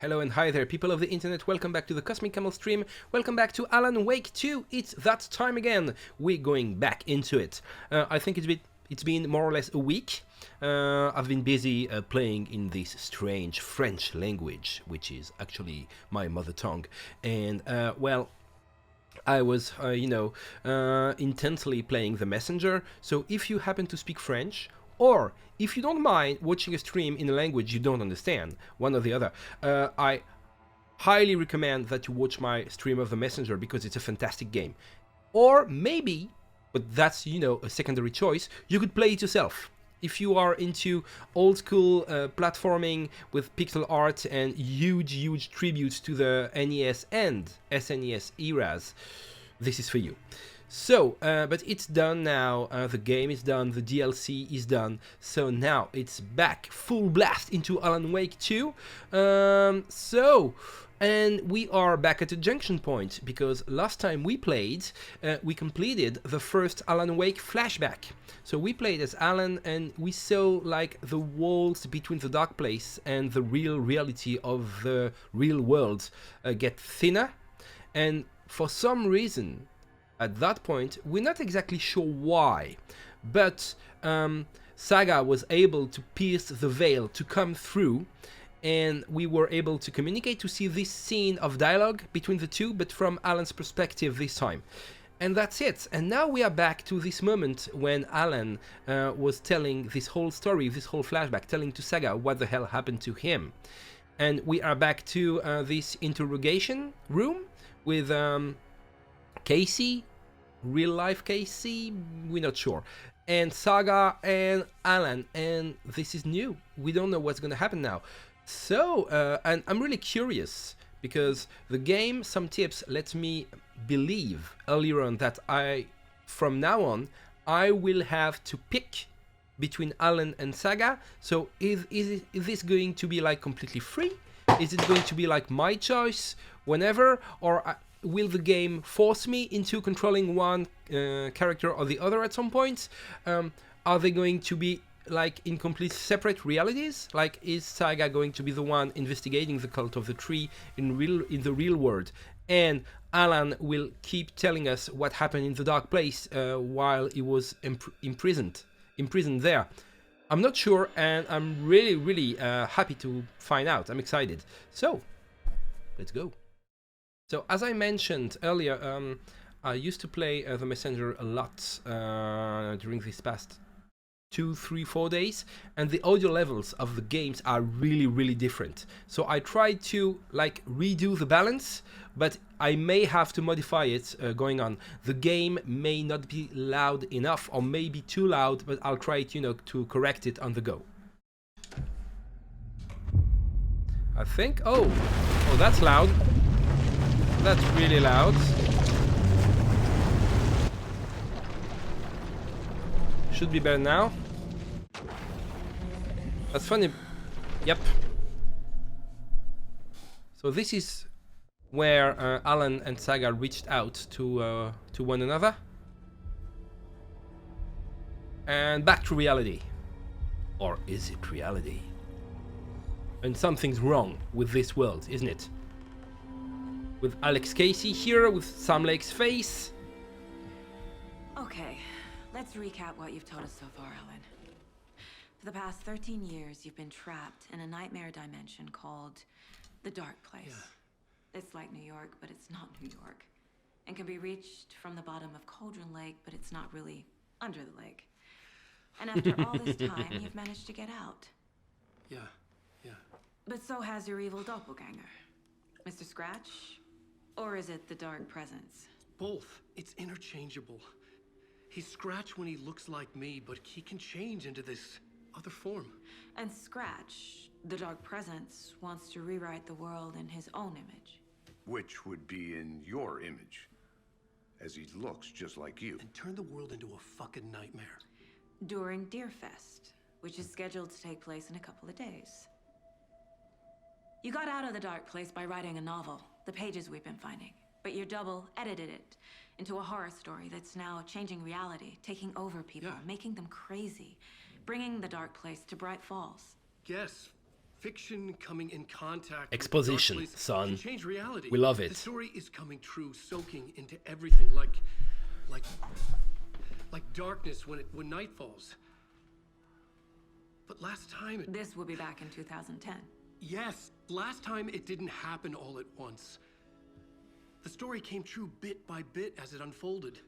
Hello and hi there, people of the internet. Welcome back to the Cosmic Camel stream. Welcome back to Alan Wake 2. It's that time again. We're going back into it. I think it's been more or less a week. I've been busy playing in this strange French language, which is actually my mother tongue. And, well, I was, intensely playing The Messenger. So if you happen to speak French, or if you don't mind watching a stream in a language you don't understand, one or the other, I highly recommend that you watch my stream of The Messenger because it's a fantastic game. Or maybe, but that's, a secondary choice, you could play it yourself. If you are into old school platforming with pixel art and huge tributes to the NES and SNES eras, this is for you. So, but it's done now, the game is done, the DLC is done, so now it's back, full blast into Alan Wake 2, and we are back at a junction point, because last time we played, we completed the first Alan Wake flashback. So we played as Alan, and we saw, like, the walls between the dark place and the real reality of the real world get thinner, and for some reason, at that point, we're not exactly sure why, but Saga was able to pierce the veil, to come through, and we were able to communicate, to see this scene of dialogue between the two, but from Alan's perspective this time. And that's it. And now we are back to this moment when Alan was telling this whole story, this whole flashback, telling to Saga what the hell happened to him. And we are back to this interrogation room with Casey, real life Casey, we're not sure, and Saga and Alan, and this is new. We don't know what's gonna happen now. So, and I'm really curious because the game, some tips let me believe earlier on that from now on, I will have to pick between Alan and Saga. So is this going to be like completely free? Is it going to be like my choice whenever, or will the game force me into controlling one character or the other at some point? Are they going to be like in complete separate realities? Like, is Saga going to be the one investigating the cult of the tree in the real world, and Alan will keep telling us what happened in the dark place while he was imprisoned there? I'm not sure, and I'm really happy to find out. I'm excited. So, let's go. So, as I mentioned earlier, I used to play The Messenger a lot during these past 2, 3, 4 days, and the audio levels of the games are really different. So I tried to like redo the balance, but I may have to modify it going on. The game may not be loud enough, or may be too loud, but I'll try it, to correct it on the go. I think, oh, that's loud. That's really loud. Should be better now. That's funny. Yep. So this is where Alan and Saga reached out to one another. And back to reality. Or is it reality? And something's wrong with this world, isn't it? With Alex Casey here, with Sam Lake's face. Okay, let's recap what you've told us so far, Alan. For the past 13 years, you've been trapped in a nightmare dimension called the Dark Place. Yeah. It's like New York, but it's not New York. And can be reached from the bottom of Cauldron Lake, but it's not really under the lake. And after all this time, you've managed to get out. Yeah. But so has your evil doppelganger. Mr. Scratch? Or is it the Dark Presence? Both. It's interchangeable. He's Scratch when he looks like me, but he can change into this other form. And Scratch, the Dark Presence, wants to rewrite the world in his own image. Which would be in your image, as he looks just like you. And turn the world into a fucking nightmare. During Deerfest, which is scheduled to take place in a couple of days. You got out of the Dark Place by writing a novel, the pages we've been finding. But your double edited it into a horror story that's now changing reality, taking over people, making them crazy, bringing the Dark Place to Bright Falls. Yes, Fiction coming in contact Exposition, with the dark place son. can change reality. We love it. The story is coming true, soaking into everything like darkness when night falls. But last time This will be back in 2010. yes, last time it didn't happen all at once. The story came true bit by bit as it unfolded.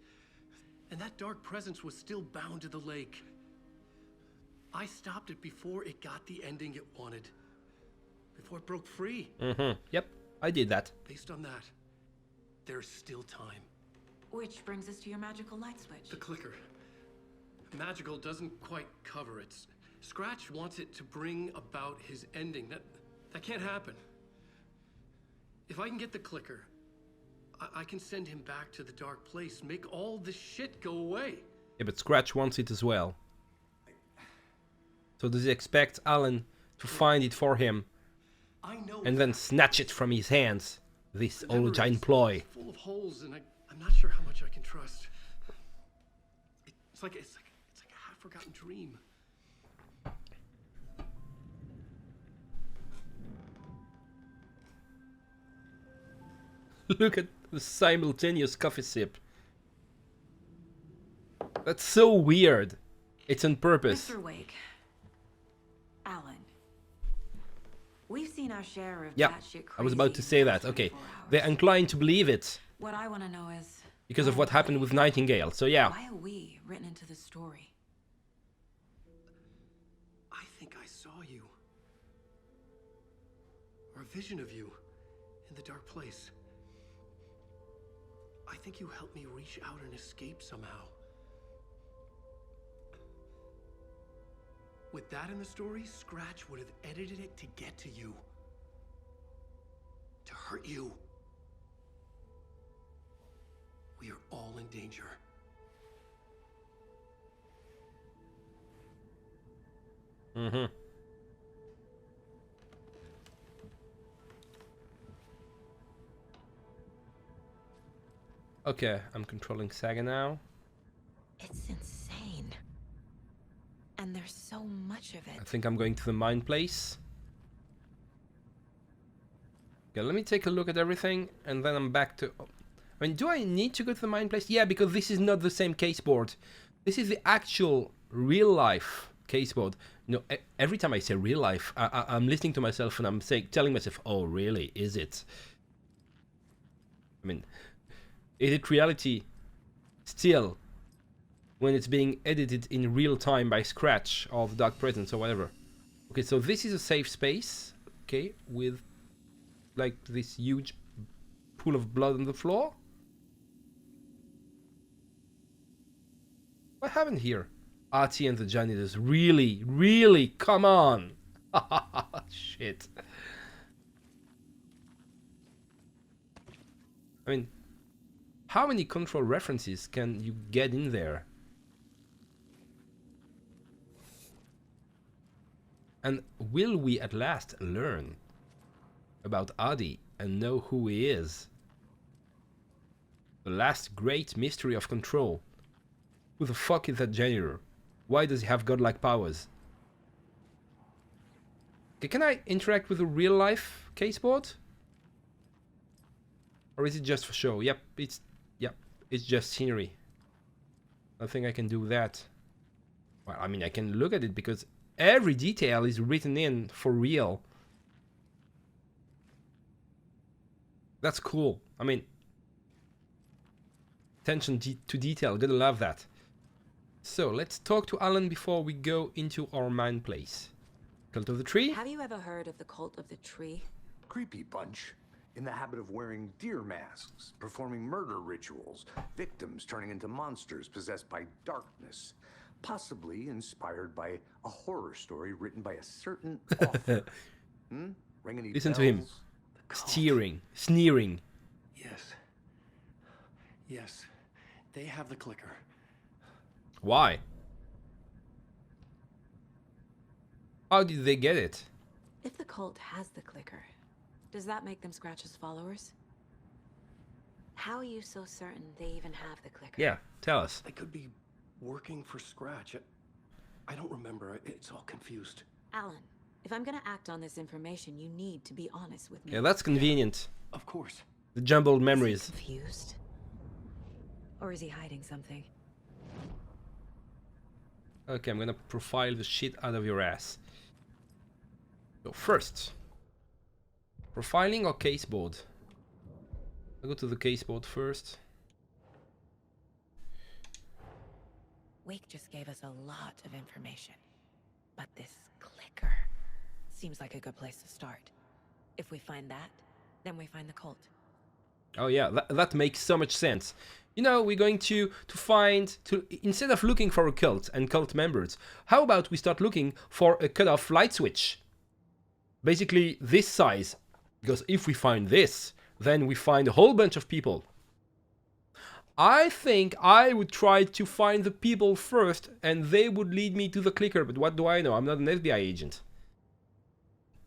And that dark presence was still bound to the lake. I stopped it before it got the ending it wanted. Before it broke free. Yep, I did that. Based on that, there's still time. Which brings us to your magical light switch. The clicker. Magical doesn't quite cover it. Scratch wants it to bring about his ending. That can't happen. If I can get the clicker, I can send him back to the dark place, make all this shit go away. Yeah, but Scratch wants it as well. So does he expect Alan to find it for him I know. and then snatch it from his hands? This The memory old giant is ploy. full of holes, and I'm not sure how much I can trust. It's like a half-forgotten dream. Look at the simultaneous coffee sip. That's so weird. It's on purpose. Mr. Wake. Alan. We've seen our share of Yeah, batshit I was about to say that. Okay, they're inclined to believe it What I want to know is because of what happened with Nightingale. So yeah, why are we written into the story? I think I saw you. Or a vision of you in the dark place. I think you helped me reach out and escape somehow. With that in the story, Scratch would have edited it to get to you. To hurt you. We are all in danger. okay, I'm controlling Saga now. It's insane. And there's so much of I it. think I'm going to the mine place. Okay, let me take a look at everything and then I'm back to... I mean, do I need to go to the mine place? Yeah, because this is not the same caseboard. This is the actual real life caseboard. You know, every time I say real life, I'm listening to myself and I'm telling myself, oh, really? Is it? I mean, is it reality still when it's being edited in real time by Scratch or the Dark Presence or whatever? Okay, so this is a safe space, okay, with like this huge pool of blood on the floor. What happened here? Artie and the janitors. Really? Really? Come on! Shit. I mean, how many control references can you get in there? And will we at last learn about Adi and know who he is? The last great mystery of control. Who the fuck is that janitor? Why does he have godlike powers? Okay, can I interact with a real life caseboard? Or is it just for show? Yep, it's just scenery. I think I can do that. Well, I mean, I can look at it because every detail is written in for real. That's cool. I mean, attention to detail. Gotta love that. So let's talk to Alan before we go into our mine place. Cult of the Tree? Have you ever heard of the Cult of the Tree? Creepy bunch. In the habit of wearing deer masks, performing murder rituals, victims turning into monsters possessed by darkness, possibly inspired by a horror story written by a certain author. Ring any Listen to him. bells? Sneering. Yes. They have the clicker. Why? How did they get it? If the cult has the clicker, does that make them Scratch's followers? How are you so certain they even have the clicker? Yeah, tell us. I could be working for Scratch. I don't remember. It's all confused. Alan, If I'm gonna act on this information, you need to be honest with me. Yeah, that's convenient. Of course. The jumbled Is he memories. confused? Or is he hiding something? Okay, I'm gonna profile the shit out of your ass. So first, profiling or caseboard? I'll go to the caseboard first. Wake just gave us a lot of information. But this clicker seems like a good place to start. If we find that, then we find the cult. Oh yeah, that makes so much sense. You know, we're going to instead of looking for a cult and cult members, how about we start looking for a cut-off light switch? Basically this size, because if we find this, then we find a whole bunch of people. I think I would try to find the people first, and they would lead me to the clicker, but what do I know? I'm not an FBI agent.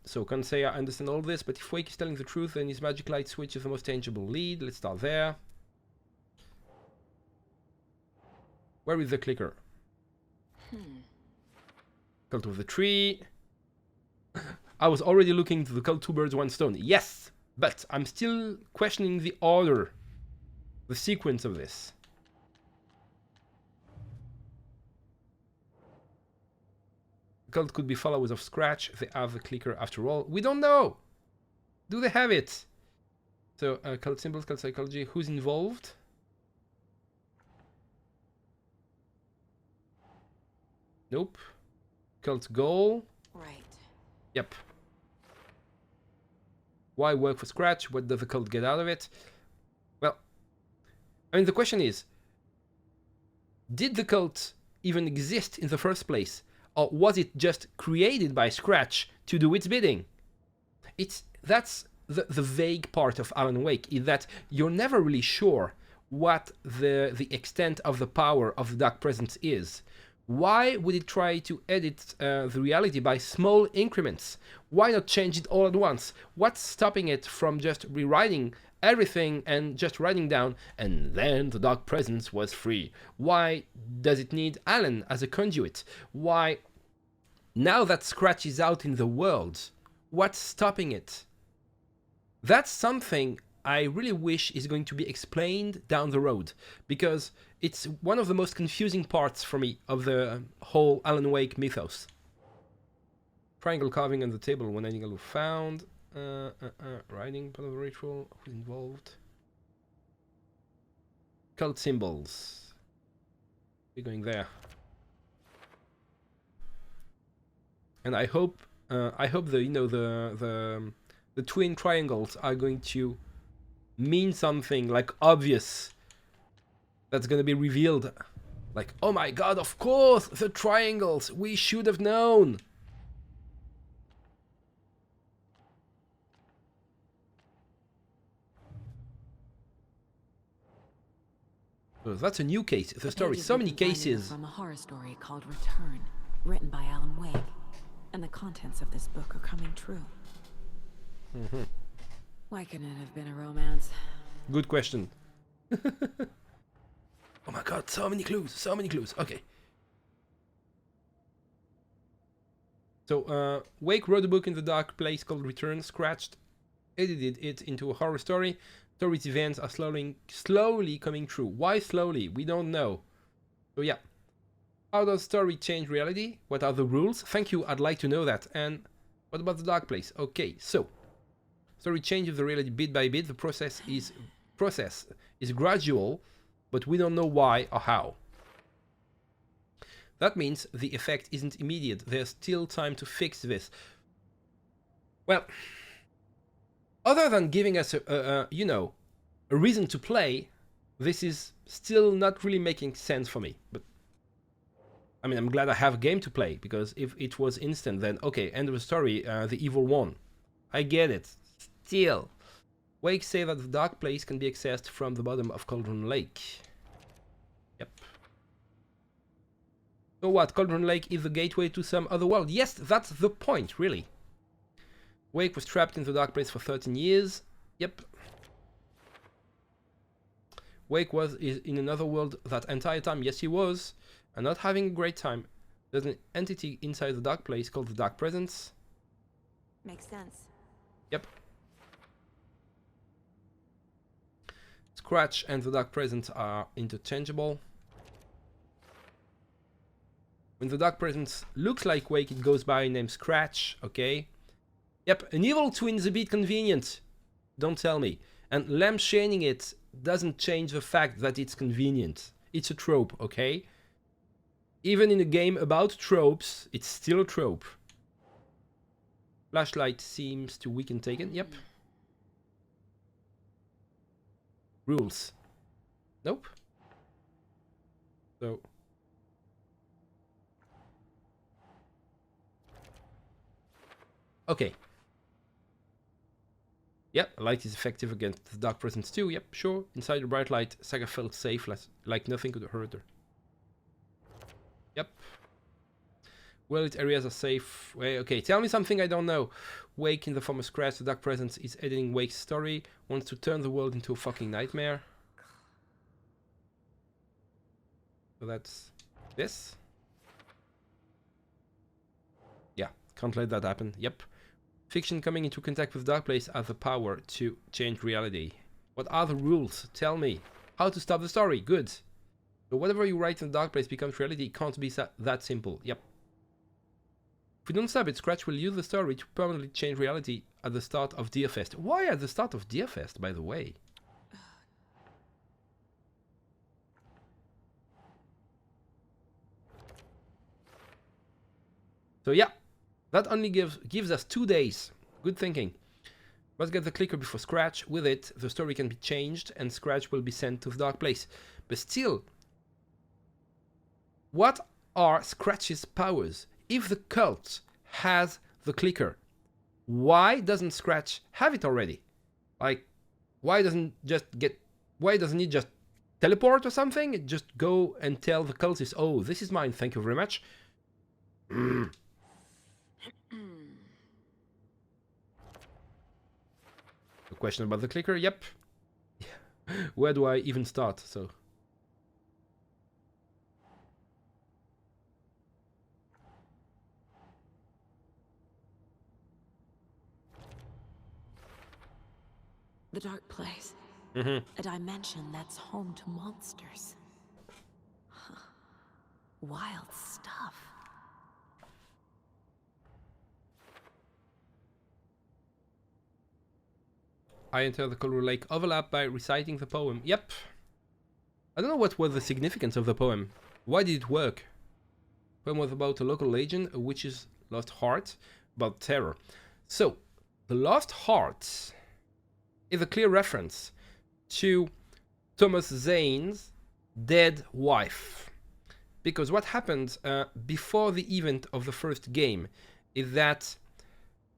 So can't say I understand all this, but if Wake is telling the truth, then his magic light switch is the most tangible lead. Let's start there. Where is the clicker? Cult of the tree. I was already looking to the cult two birds, one stone. Yes, but I'm still questioning the order, the sequence of this. Cult could be followers of Scratch. They have the clicker after all. We don't know. Do they have it? So cult symbols, cult psychology. Who's involved? Nope. Cult goal. Right. Yep. Why work for Scratch? What does the cult get out of it? Well, I mean, the question is, did the cult even exist in the first place? Or was it just created by Scratch to do its bidding? That's the vague part of Alan Wake, is that you're never really sure what the extent of the power of the Dark Presence is. Why would it try to edit the reality by small increments? Why not change it all at once? What's stopping it from just rewriting everything and just writing down, and then the Dark Presence was free? Why does it need Alan as a conduit? Why, now that Scratch is out in the world, what's stopping it? That's something I really wish is going to be explained down the road, because it's one of the most confusing parts for me of the whole Alan Wake mythos. Triangle carving on the table when animal found. Writing part of the ritual. Who's involved? Cult symbols. We're going there. And I hope the twin triangles are going to mean something like obvious. That's gonna be revealed. Like, oh my god, of course, the triangles, we should have known. So that's a new case, the story, so many cases. From a horror story called Return, written by Alan Wake. And the contents of this book are coming true. Why couldn't it have been a romance? Good question. Oh my god, so many clues, so many clues. Okay. So, Wake wrote a book in the dark place called Return, Scratched, edited it into a horror story. Story's events are slowly coming true. Why slowly? We don't know. So yeah. How does story change reality? What are the rules? Thank you, I'd like to know that. And what about the dark place? Okay, so story changes the reality bit by bit. The process is gradual, but we don't know why or how. That means the effect isn't immediate. There's still time to fix this. Well, other than giving us a reason to play, this is still not really making sense for me. But I mean, I'm glad I have a game to play, because if it was instant, then okay, end of the story, the evil won. I get it. Still, Wake say that the dark place can be accessed from the bottom of Cauldron Lake. Yep. So what, Cauldron Lake is the gateway to some other world? Yes, that's the point, really. Wake was trapped in the dark place for 13 years. Yep. Wake was in another world that entire time. Yes, he was. And not having a great time. There's an entity inside the dark place called the Dark Presence. Makes sense. Yep. Scratch and the Dark Presence are interchangeable. When the Dark Presence looks like Wake, it goes by name Scratch, okay? Yep, an evil twin is a bit convenient. Don't tell me. And lampshading it doesn't change the fact that it's convenient. It's a trope, okay? Even in a game about tropes, it's still a trope. Flashlight seems to weaken Taken, yep. Rules. Nope. So... okay. Yep, light is effective against the Dark Presence too. Yep, sure. Inside the bright light, Saga felt safe, like nothing could hurt her. Yep. Well-lit areas are safe. Wait, okay, tell me something I don't know. Wake in the form of Scratch, the Dark Presence is editing Wake's story, wants to turn the world into a fucking nightmare. So that's this. Yeah, can't let that happen. Yep. Fiction coming into contact with Dark Place has the power to change reality. What are the rules? Tell me. How to stop the story? Good. So whatever you write in the Dark Place becomes reality. It can't be that simple. Yep. If we don't stop it, Scratch will use the story to permanently change reality at the start of Deerfest. Why at the start of Deerfest, by the way? So yeah. That only gives us 2 days. Good thinking. Let's get the clicker before Scratch. With it, the story can be changed and Scratch will be sent to the Dark Place. But still, what are Scratch's powers? If the cult has the clicker, why doesn't Scratch have it already? Like, why doesn't he just teleport or something? Just go and tell the cultists, oh, this is mine, thank you very much. A question about the clicker? Yep. Where do I even start? So. The Dark Place. A dimension that's home to monsters. Huh. Wild stuff. I enter the Color Lake overlap by reciting the poem. Yep. I don't know what was the significance of the poem. Why did it work? The poem was about a local legend, a witch's lost heart, about terror. So, the Lost Heart is a clear reference to Thomas Zane's dead wife. Because what happened before the event of the first game is that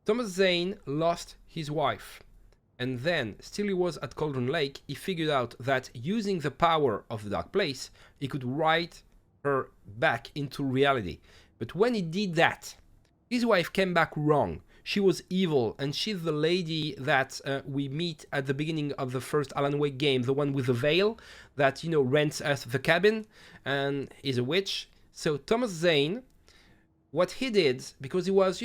Thomas Zane lost his wife. And then, still he was at Cauldron Lake, he figured out that using the power of the Dark Place, he could write her back into reality. But when he did that, his wife came back wrong. She was evil, and she's the lady that we meet at the beginning of the first Alan Wake game, the one with the veil that, rents us the cabin and is a witch. So Thomas Zane, what he did, because he was,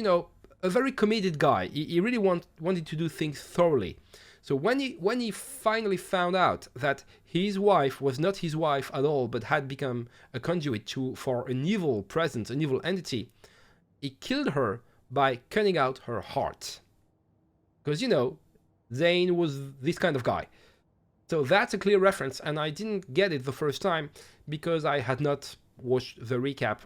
a very committed guy. He really wanted to do things thoroughly. So when he finally found out that his wife was not his wife at all, but had become a conduit for an evil presence, an evil entity, he killed her by cutting out her heart. Because, Zane was this kind of guy. So that's a clear reference, and I didn't get it the first time because I had not watched the recap.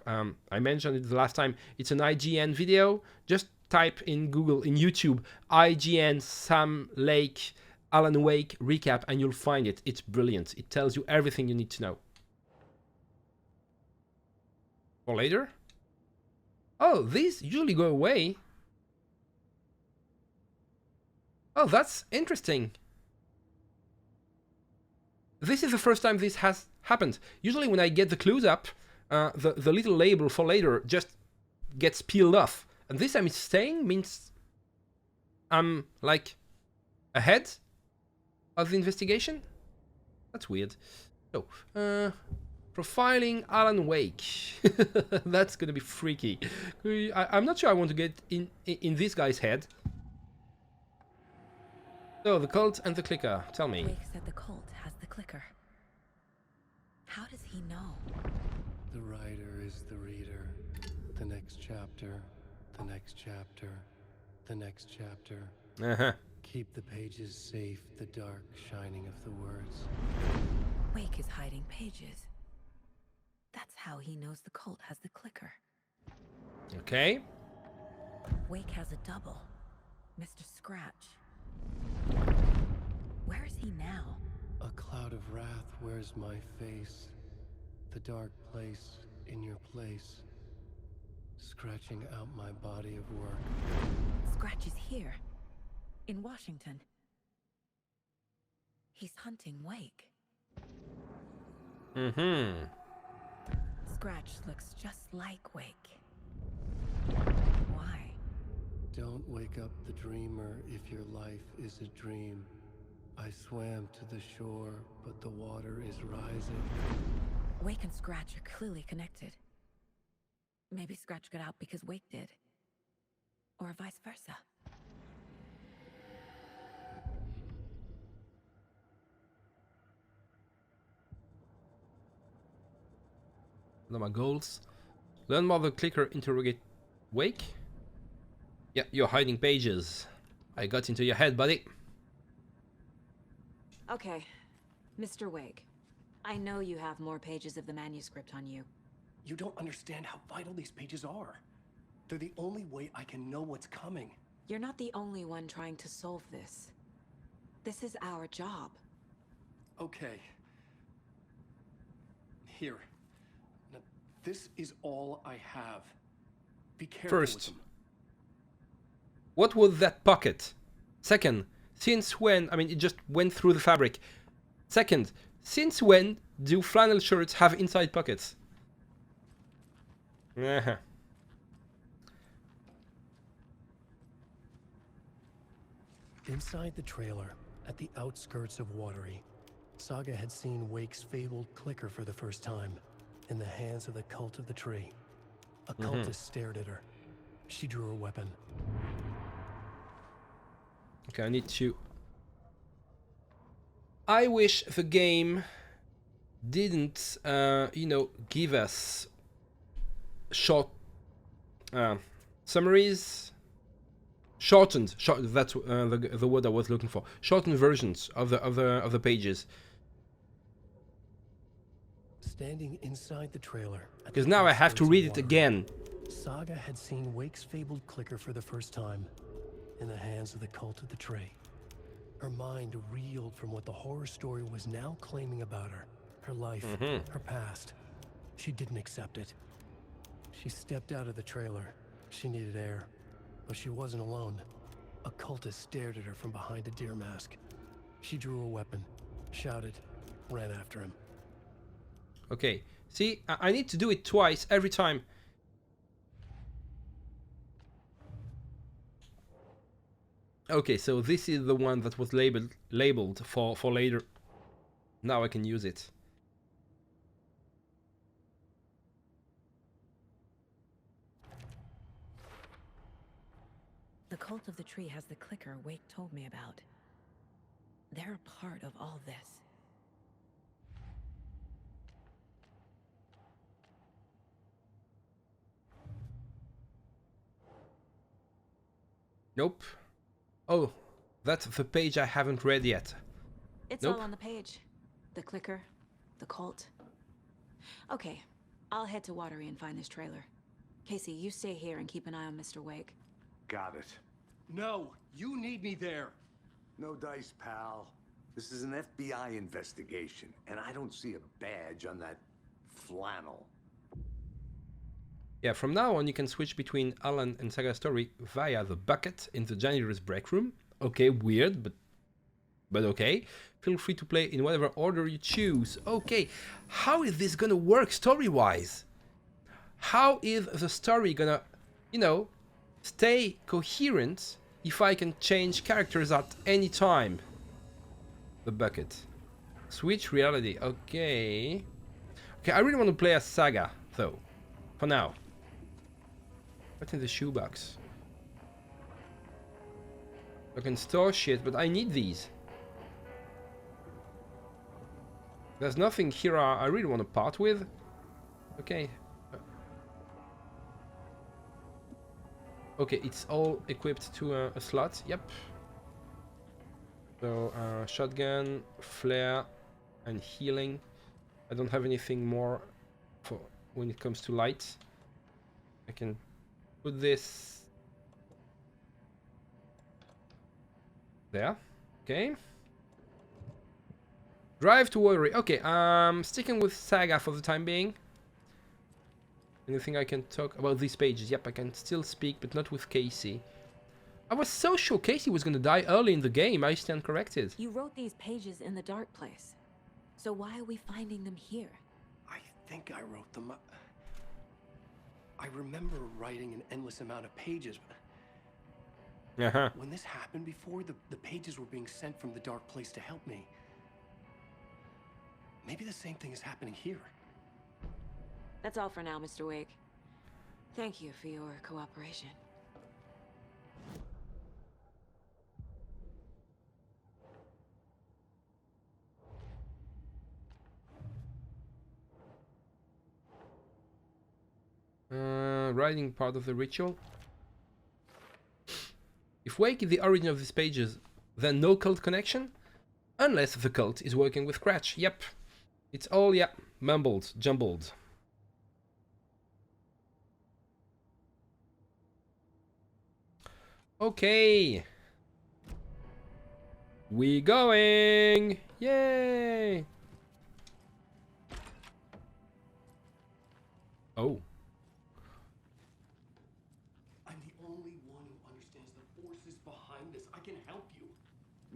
I mentioned it the last time. It's an IGN video. Just type in Google, in YouTube, IGN Sam Lake Alan Wake recap, and you'll find it. It's brilliant. It tells you everything you need to know. For later? Oh, these usually go away. Oh, that's interesting. This is the first time this has happened. Usually when I get the clues up, the little label for later just gets peeled off. And this time it's staying, means I'm, ahead of the investigation? That's weird. So, Profiling Alan Wake. That's gonna be freaky. I'm not sure I want to get in this guy's head. So, the cult and the clicker. Tell me. Wake said the cult has the clicker. How does he know? The writer is the reader. The next chapter, the next chapter, the next chapter. Uh-huh. Keep the pages safe, the dark shining of the words. Wake is hiding pages. That's how he knows the cult has the clicker. Okay. Wake has a double. Mr. Scratch. Where is he now? A cloud of wrath wears my face. The dark place in your place. Scratching out my body of work. Scratch is here. In Washington. He's hunting Wake. Mm-hmm. Scratch looks just like Wake. Why? Don't wake up the dreamer if your life is a dream. I swam to the shore, but the water is rising. Wake and Scratch are clearly connected. Maybe Scratch got out because Wake did. Or vice versa. What are my goals? Learn more the clicker, interrogate Wake. Yeah, you're hiding pages. I got into your head, buddy. Okay, Mr. Wake. I know you have more pages of the manuscript on you. You don't understand how vital these pages are. They're the only way I can know what's coming. You're not the only one trying to solve this. This is our job. Okay. Here. Now, this is all I have. Be careful with First, them. what was that pocket? Second, since when? I mean, it just went through the fabric. Second, since when do flannel shirts have inside pockets? Uh-huh. Inside the trailer, at the outskirts of Watery, Saga had seen Wake's fabled clicker for the first time, in the hands of the Cult of the Tree. A cultist stared at her. She drew her weapon. Okay, I need to... I wish the game didn't, you know, give us short summaries. Shortened, that's the word I was looking for. Shortened versions of the pages. Standing inside the trailer, Because now I have to read it again. Saga had seen Wake's fabled clicker for the first time, in the hands of the Cult of the Tree. Her mind reeled from what the horror story was now claiming about her. Her life, her past. She didn't accept it. She stepped out of the trailer. She needed air. But she wasn't alone. A cultist stared at her from behind a deer mask. She drew a weapon, shouted, ran after him. Okay, see, I need to do it twice every time. Okay, so this is the one that was labeled for later. Now I can use it. The Cult of the Tree has the clicker Wake told me about. They're a part of all this. Nope. Oh, that's the page I haven't read yet. It's Nope. all on the page. The clicker, the cult. Okay, I'll head to Watery and find this trailer. Casey, you stay here and keep an eye on Mr. Wake. Got it. No, you need me there. No dice, pal. This is an FBI investigation, and I don't see a badge on that flannel. Yeah, from now on you can switch between Alan and Saga's story via the bucket in the janitor's break room. Okay, weird, but okay. Feel free to play in whatever order you choose. Okay, how is this gonna work story-wise? How is the story gonna, you know, stay coherent if I can change characters at any time? The bucket. Switch reality. Okay. Okay, I really want to play as Saga, though. For now. What's in the shoebox? I can store shit, but I need these. There's nothing here I really want to part with. Okay. Okay, it's all equipped to a slot. Yep. So, shotgun, flare, and healing. I don't have anything more for when it comes to light. I can put this there. Okay. Drive to Watery. Okay, sticking with Saga for the time being. Anything I can talk about these pages? Yep, I can still speak, but not with Casey. I was so sure Casey was gonna die early in the game. I stand corrected. You wrote these pages in the dark place. So why are we finding them here? I think I wrote them. I remember writing an endless amount of pages. Uh-huh. When this happened before, the pages were being sent from the dark place to help me. Maybe the same thing is happening here. That's all for now, Mr. Wake. Thank you for your cooperation. Writing part of the ritual. If Wake is the origin of these pages, then no cult connection? Unless the cult is working with Cratch. Yep. It's all, yeah, mumbled, jumbled. Okay. We going! Yay! Oh. I'm the only one who understands the forces behind this. I can help you.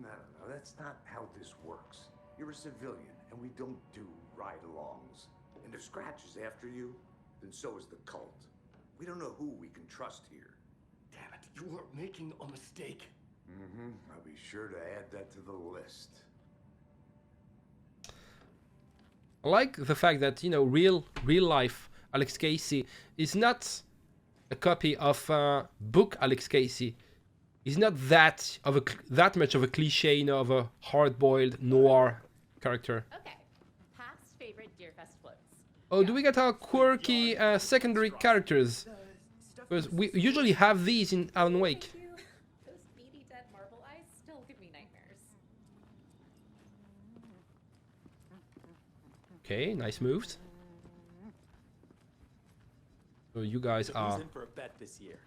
No, that's not how this works. You're a civilian, and we don't do ride-alongs. And if Scratch is after you, then so is the cult. We don't know who we can trust here. Damn it, you are making a mistake. Mm-hmm. I'll be sure to add that to the list. I like the fact that, you know, real life Alex Casey is not a copy of book Alex Casey. He's not that much of a cliche, you know, of a hard-boiled noir character. Okay. Past favorite Deerfest floats. Oh, do we get our quirky secondary characters? Because we usually have these in Alan Wake. Those beady dead marble eyes still give me nightmares. Okay, nice moves. So you guys are in for a bet this year.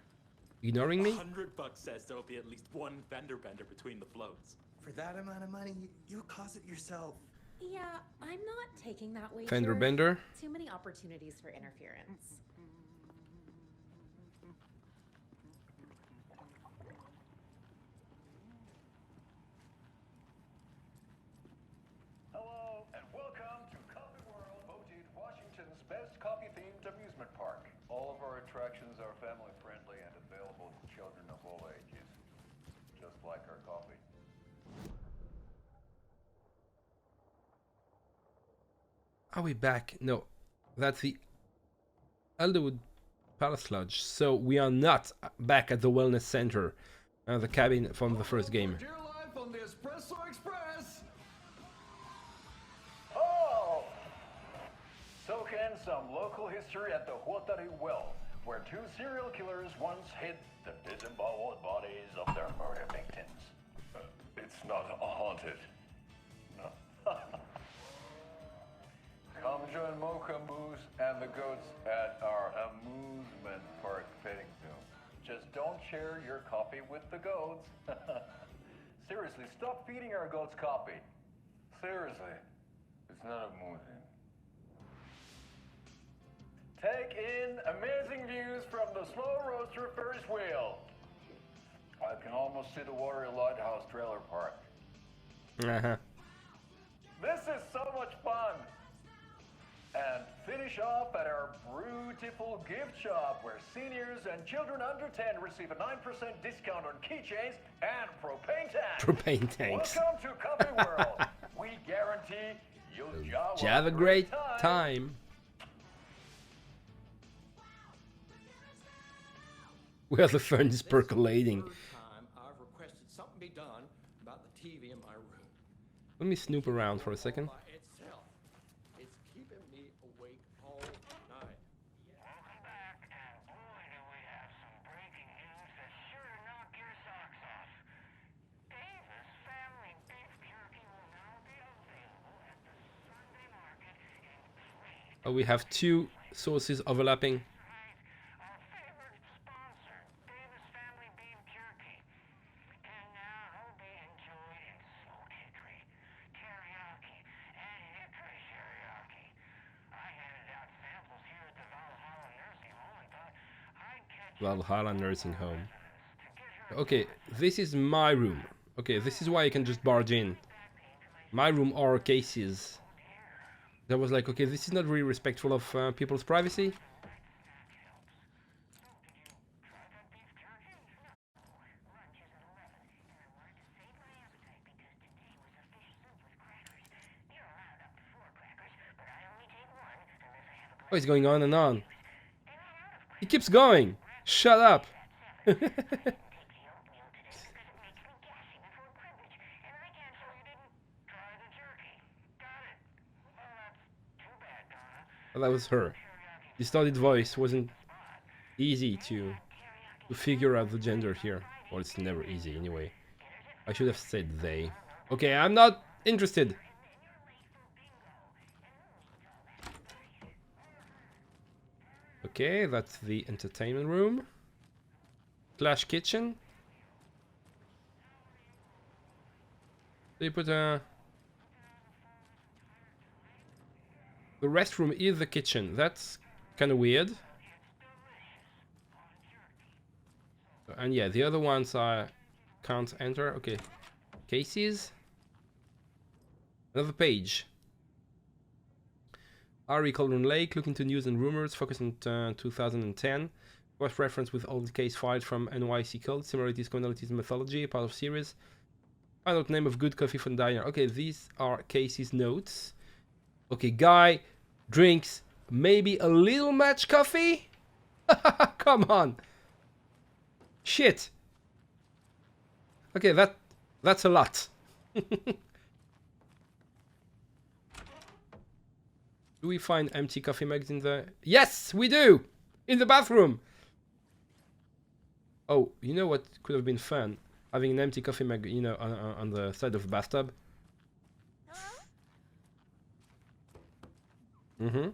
ignoring me? $100 says there'll be at least one fender bender between the floats. For that amount of money, you'll cause it yourself. Yeah, I'm not taking that wager. Fender bender. Too many opportunities for interference. Hello, and welcome to Coffee World, voted Washington's best coffee-themed amusement park. All of our attractions are family-friendly and available to children of all ages, just like our coffee. Are we back? No, that's the Elderwood Palace Lodge. So we are not back at the wellness center, the cabin from the first game. Dear life on the Espresso Express! Oh! Soak in some local history at the Watery well, where two serial killers once hid the disemboweled bodies of their murder victims. It's not haunted. No. Come join Mokamboos and the goats at our amusement park petting zoo. Just don't share your coffee with the goats. Seriously, stop feeding our goats coffee. Seriously, it's not amusing. Take in amazing views from the slow roaster Ferris wheel. I can almost see the Watery Lighthouse trailer park. Uh-huh. This is so much fun. And finish off at our beautiful gift shop where seniors and children under 10 receive a 9% discount on keychains and propane tanks. Propane tanks. Welcome to Coffee World. We guarantee you'll Have a great time. time. Where the fun is percolating. Third time I've requested something be done about the TV in my room. Let me snoop around for a second. By itself. It's keeping me awake all night. Welcome back, and boy do we have some breaking news that's sure to knock your socks off. Davis family beef jerky will now be available at the Sunday market in plain. Oh, we have two sources overlapping. Our favorite sponsor, Davis family beef jerky, can now be enjoyed in smoked hickory, teriyaki, and hickory teriyaki. I handed out samples here at the Valhalla nursing home and thought I'd catch Valhalla nursing home. Okay, this is my room. Okay, this is why I can just barge in. My room are cases. That was like, okay, this is not really respectful of people's privacy. Oh, it's going on and on. It keeps going. Shut up. Well, that was her. Distorted voice wasn't easy to figure out the gender here. Well, it's never easy anyway. I should have said they. Okay, I'm not interested. Okay, that's the entertainment room. Slash kitchen. They put a... The restroom is the kitchen. That's kind of weird. And yeah, the other ones I can't enter. Okay. Cases. Another page. Ari Cauldron Lake, look into news and rumors, focus on 2010. Cross reference with old case files from NYC Code, similarities, commonalities, and mythology, part of series. Find out name of good coffee from diner. Okay, these are Casey's notes. Okay, guy drinks maybe a little much coffee? Come on. Shit. Okay, that's a lot. Do we find empty coffee mugs in the... Yes, we do! In the bathroom! Oh, you know what could have been fun? Having an empty coffee mug, you know, on the side of the bathtub. Mm-hmm.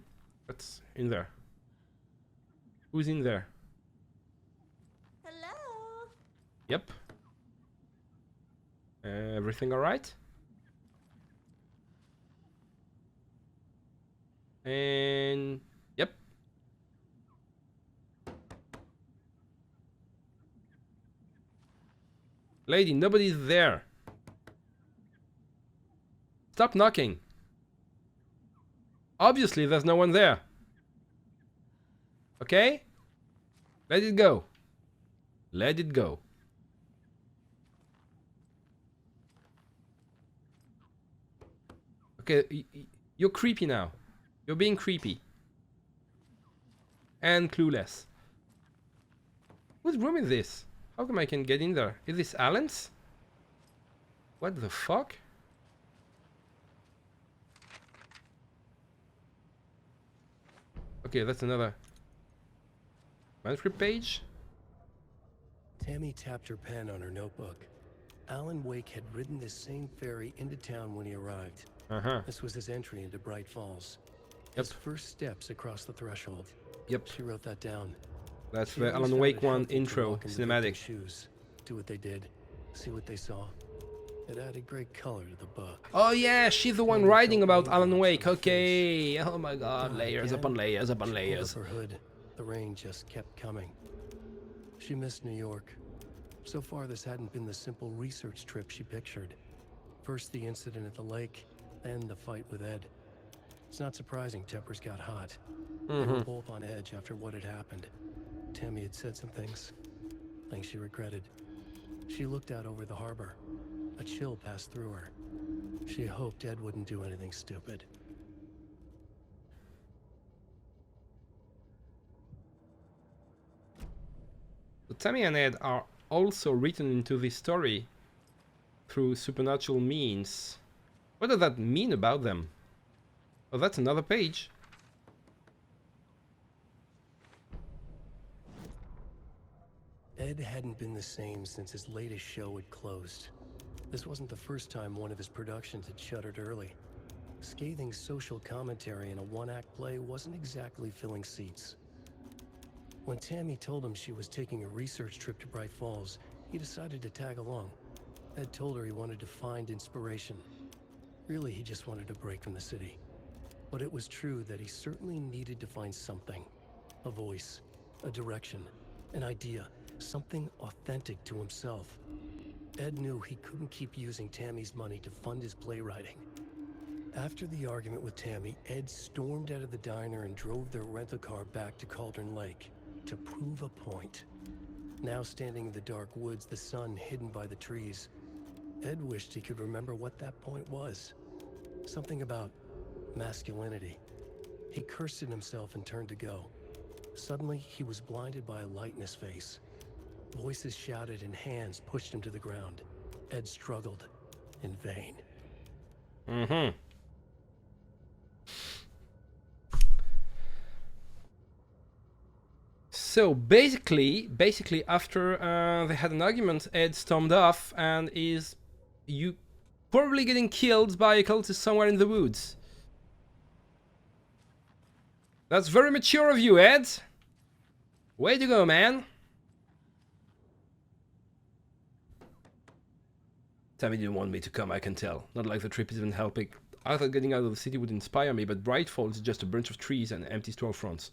What's in there? Who's in there? Hello. Yep. Everything alright? And... Yep. Lady, nobody's there. Stop knocking. Obviously, there's no one there. Okay? Let it go. Let it go. Okay, you're creepy now. You're being creepy. And clueless. Whose room is this? How come I can get in there? Is this Alan's? What the fuck? Okay, that's another manuscript page. Tammy tapped her pen on her notebook. Alan Wake had ridden this same ferry into town when he arrived. This was his entry into Bright Falls. His first steps across the threshold. Yep. She wrote that down. That's the Alan Wake 1 intro cinematic. Shoes. Do what they did. See what they saw. It added great color to the book. Oh yeah, she's the one writing about Alan Wake. Okay. Oh my god, layers upon layers upon layers. Her hood. The rain just kept coming. She missed New York. So far, this hadn't been the simple research trip she pictured. First the incident at the lake, then the fight with Ed. It's not surprising tempers got hot. They were both on edge after what had happened. Tammy had said some things she regretted. She looked out over the harbor. A chill passed through her. She hoped Ed wouldn't do anything stupid. So Tammy and Ed are also written into this story through supernatural means. What does that mean about them? Oh, that's another page. Ed hadn't been the same since his latest show had closed. This wasn't the first time one of his productions had shuttered early. Scathing social commentary in a one-act play wasn't exactly filling seats. When Tammy told him she was taking a research trip to Bright Falls, he decided to tag along. Ed told her he wanted to find inspiration. Really, he just wanted a break from the city. But it was true that he certainly needed to find something. A voice, a direction, an idea, something authentic to himself. Ed knew he couldn't keep using Tammy's money to fund his playwriting. After the argument with Tammy, Ed stormed out of the diner and drove their rental-car back to Cauldron Lake to prove a point. Now standing in the dark woods, the sun hidden by the trees, Ed wished he could remember what that point was. Something about masculinity. He cursed at himself and turned to go. Suddenly, he was blinded by a light in his face. Voices shouted and hands pushed him to the ground. Ed struggled in vain. So basically after they had an argument, Ed stormed off and is probably getting killed by a cultist somewhere in the woods. That's very mature of you, Ed. Way to go, man. Tammy didn't want me to come, I can tell. Not like the trip is even helping. I thought getting out of the city would inspire me, but Bright Falls is just a bunch of trees and empty storefronts.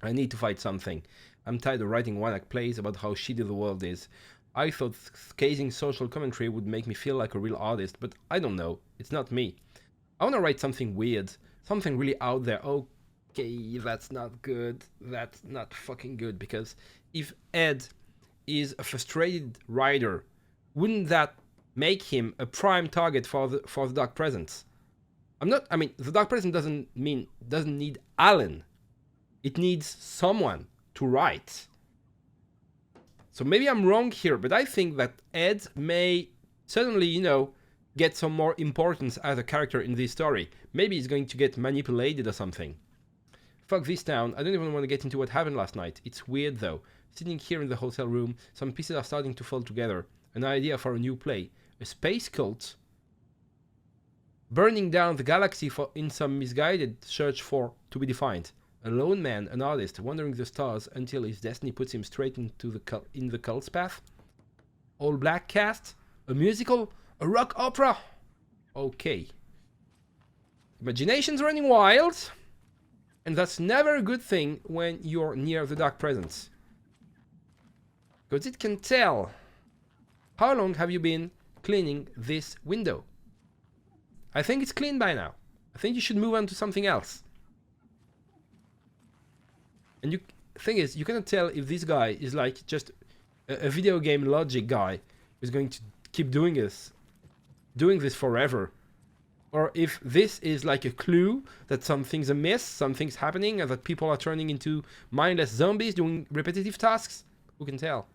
I need to fight something. I'm tired of writing one-act plays about how shitty the world is. I thought scathing social commentary would make me feel like a real artist, but I don't know. It's not me. I want to write something weird. Something really out there. Okay, that's not good. That's not fucking good, because if Ed is a frustrated writer, wouldn't that make him a prime target for the Dark Presence? I mean, the Dark Presence doesn't need Alan. It needs someone to write. So maybe I'm wrong here, but I think that Ed may suddenly, get some more importance as a character in this story. Maybe he's going to get manipulated or something. Fuck this town. I don't even want to get into what happened last night. It's weird though. Sitting here in the hotel room, some pieces are starting to fall together. An idea for a new play. A space cult burning down the galaxy in some misguided search for to be defined. A lone man, an artist, wandering the stars until his destiny puts him straight into the cult's path. All black cast, a musical, a rock opera. Okay. Imagination's running wild, and that's never a good thing when you're near the Dark Presence, because it can tell. How long have you been cleaning this window? I think it's clean by now. I think you should move on to something else. And thing is, you cannot tell if this guy is like just a video game logic guy who's going to keep doing this forever, or if this is like a clue that something's amiss, something's happening, and that people are turning into mindless zombies doing repetitive tasks. Who can tell?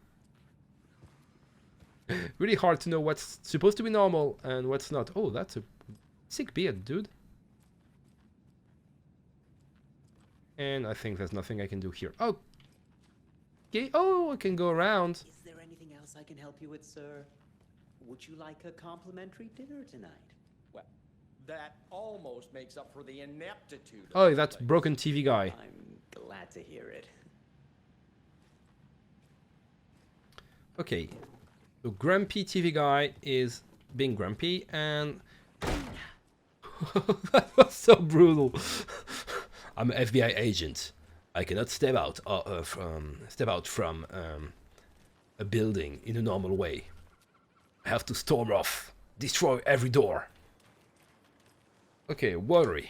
Really hard to know what's supposed to be normal and what's not. Oh, that's a sick beard, dude. And I think there's nothing I can do here. Oh, okay. Oh, I can go around. Is there anything else I can help you with, sir? Would you like a complimentary dinner tonight? Well, that almost makes up for the ineptitude. Oh, that's broken TV guy. I'm glad to hear it. Okay. So grumpy TV guy is being grumpy, and that was so brutal. I'm an FBI agent. I cannot step out from a building in a normal way. I have to storm off, destroy every door. Okay, Watery.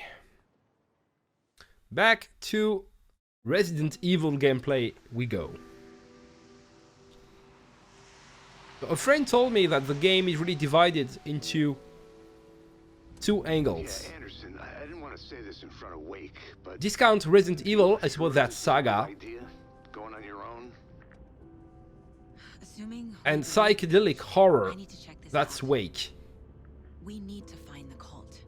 Back to Resident Evil gameplay we go. A friend told me that the game is really divided into two angles. Yeah, Anderson, I didn't want to say this in front of Wake, but Discount Resident Evil, I suppose that's Saga. idea? Going on your own? Assuming and Holden- psychedelic horror. I need to check this That's out. Wake. We need to find the cult.